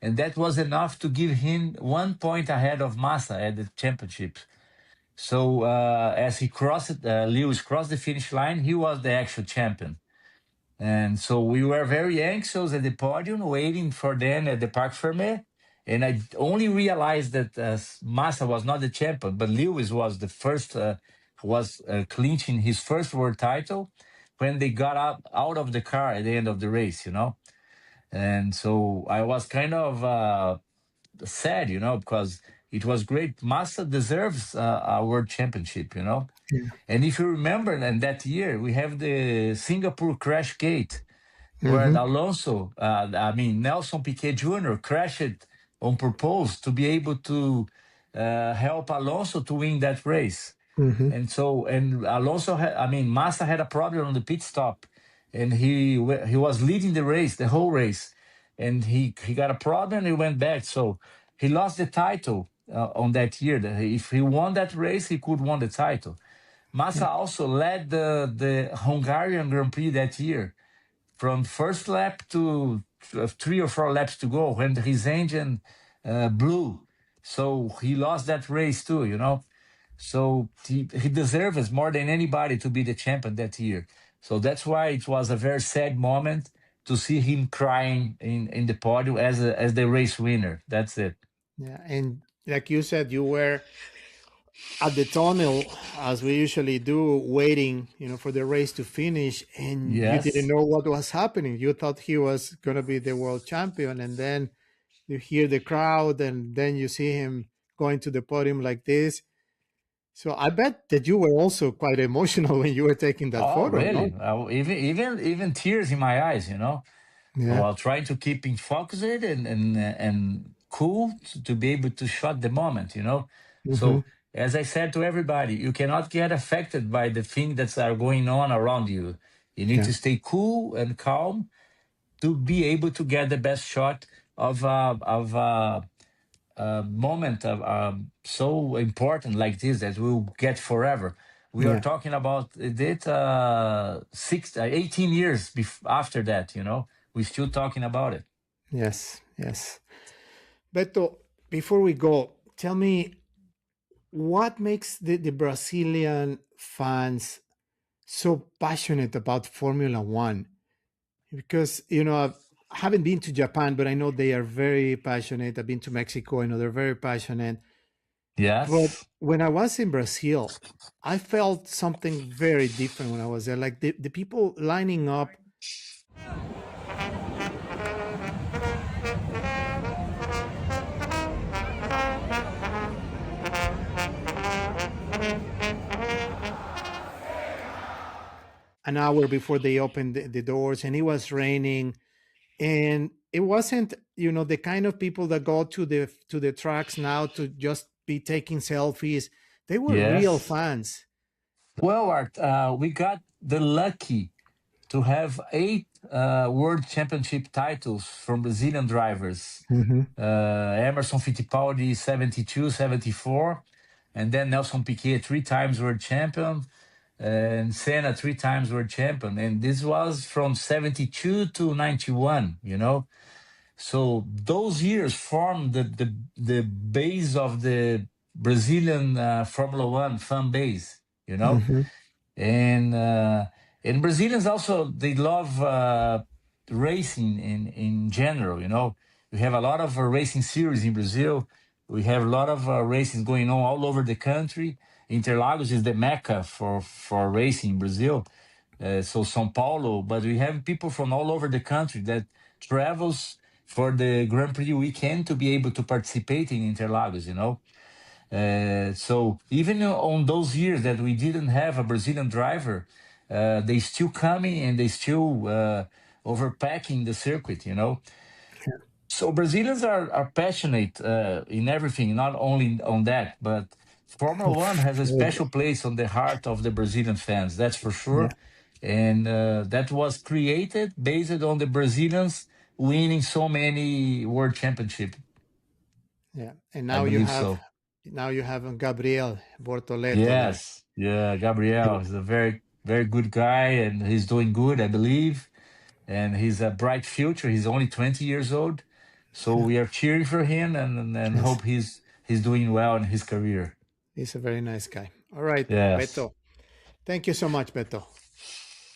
[SPEAKER 1] and that was enough to give him 1 point ahead of Massa at the championship. So as Lewis crossed the finish line, he was the actual champion. And so we were very anxious at the podium, waiting for them at the Parc Fermé. And I only realized that Massa was not the champion, but Lewis was the first, was clinching his first world title when they got out of the car at the end of the race, you know. And so I was kind of sad, you know, because it was great. Massa deserves a world championship, you know.
[SPEAKER 2] Yeah.
[SPEAKER 1] And if you remember, in that year, we have the Singapore crash gate where
[SPEAKER 2] Mm-hmm.
[SPEAKER 1] Nelson Piquet Jr. crashed on purpose to be able to help Alonso to win that race.
[SPEAKER 2] Mm-hmm.
[SPEAKER 1] And so, and Massa had a problem on the pit stop, and he was leading the race, the whole race, and he got a problem. He went back, so he lost the title on that year. If he won that race, he could won the title.
[SPEAKER 2] Yeah.
[SPEAKER 1] Massa also led the Hungarian Grand Prix that year from first lap to 3 or 4 laps to go when his engine blew. So he lost that race too, you know. So he deserves more than anybody to be the champion that year. So that's why it was a very sad moment to see him crying in the podium as the race winner. That's it.
[SPEAKER 2] Yeah. And like you said, you were at the tunnel as we usually do, waiting, for the race to finish, and you didn't
[SPEAKER 1] Yes.
[SPEAKER 2] know what was happening. You thought he was going to be the world champion, and then you hear the crowd, and then you see him going to the podium like this. So I bet that you were also quite emotional when you were taking that
[SPEAKER 1] Oh,
[SPEAKER 2] photo, no?
[SPEAKER 1] really? Even tears in my eyes, you know.
[SPEAKER 2] Yeah.
[SPEAKER 1] While trying to keep in focused and cool to be able to shot the moment, you know.
[SPEAKER 2] Mm-hmm.
[SPEAKER 1] So as I said to everybody, you cannot get affected by the things that are going on around you. You need
[SPEAKER 2] Yeah.
[SPEAKER 1] to stay cool and calm to be able to get the best shot of a moment of so important like this that we'll get forever. We are
[SPEAKER 2] Yeah.
[SPEAKER 1] talking about it 18 years after that, you know, we're still talking about it.
[SPEAKER 2] Yes. Yes. Beto, before we go, tell me what makes the Brazilian fans so passionate about Formula One? Because, I haven't been to Japan, but I know they are very passionate. I've been to Mexico, I know they're very passionate. But
[SPEAKER 1] Yes.
[SPEAKER 2] when I was in Brazil, I felt something very different when I was there. Like the people lining up. An hour before they opened the doors, and it was raining, and it wasn't the kind of people that go to the tracks now to just be taking selfies. They were real
[SPEAKER 1] Yes.
[SPEAKER 2] fans.
[SPEAKER 1] Well, Art, we got the lucky to have 8 world championship titles from Brazilian drivers.
[SPEAKER 2] Mm-hmm.
[SPEAKER 1] Emerson Fittipaldi 72, 74, and then Nelson Piquet 3 times world champion, and Senna 3 times world champion. And this was from 72 to 91, you know. So those years formed the base of the Brazilian Formula One fan base, you know.
[SPEAKER 2] Mm-hmm.
[SPEAKER 1] And Brazilians also they love racing in general. You know, we have a lot of racing series in Brazil. We have a lot of racing going on all over the country. Interlagos is the mecca for racing in Brazil. So São Paulo, but we have people from all over the country that travels for the Grand Prix weekend to be able to participate in Interlagos. You know, so even on those years that we didn't have a Brazilian driver, they still coming and they still overpacking the circuit, you know. So Brazilians are passionate in everything, not only on that, but Formula
[SPEAKER 2] On
[SPEAKER 1] One has a
[SPEAKER 2] food.
[SPEAKER 1] special place on the heart of the Brazilian fans, that's for
[SPEAKER 2] Yeah.
[SPEAKER 1] sure. And that was created based on the Brazilians winning so many world championship.
[SPEAKER 2] Yeah. And
[SPEAKER 1] I
[SPEAKER 2] now you
[SPEAKER 1] believe
[SPEAKER 2] have
[SPEAKER 1] so.
[SPEAKER 2] now you have Gabriel Bortoleto there.
[SPEAKER 1] Yes, yeah, Gabriel is a very very good guy, and he's doing good, I believe. And he's a bright future. He's only 20 years old, so
[SPEAKER 2] Yeah.
[SPEAKER 1] we are cheering for him and
[SPEAKER 2] Yes.
[SPEAKER 1] hope he's doing well in his career.
[SPEAKER 2] He's a very nice guy. All right,
[SPEAKER 1] Yes.
[SPEAKER 2] Beto. Thank you so much, Beto.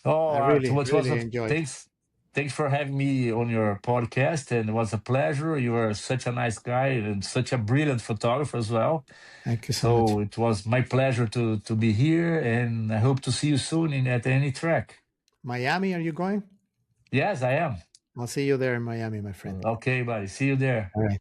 [SPEAKER 1] Oh,
[SPEAKER 2] I
[SPEAKER 1] Art,
[SPEAKER 2] really,
[SPEAKER 1] what was
[SPEAKER 2] really
[SPEAKER 1] a
[SPEAKER 2] enjoyed.
[SPEAKER 1] thanks for having me on your podcast, and it was a pleasure. You are such a nice guy and such a brilliant photographer as well.
[SPEAKER 2] Thank you so much.
[SPEAKER 1] So it was my pleasure to be here, and I hope to see you soon at any track.
[SPEAKER 2] Miami, are you going?
[SPEAKER 1] Yes, I am.
[SPEAKER 2] I'll see you there in Miami, my friend.
[SPEAKER 1] Okay, buddy. See you there.
[SPEAKER 2] All right.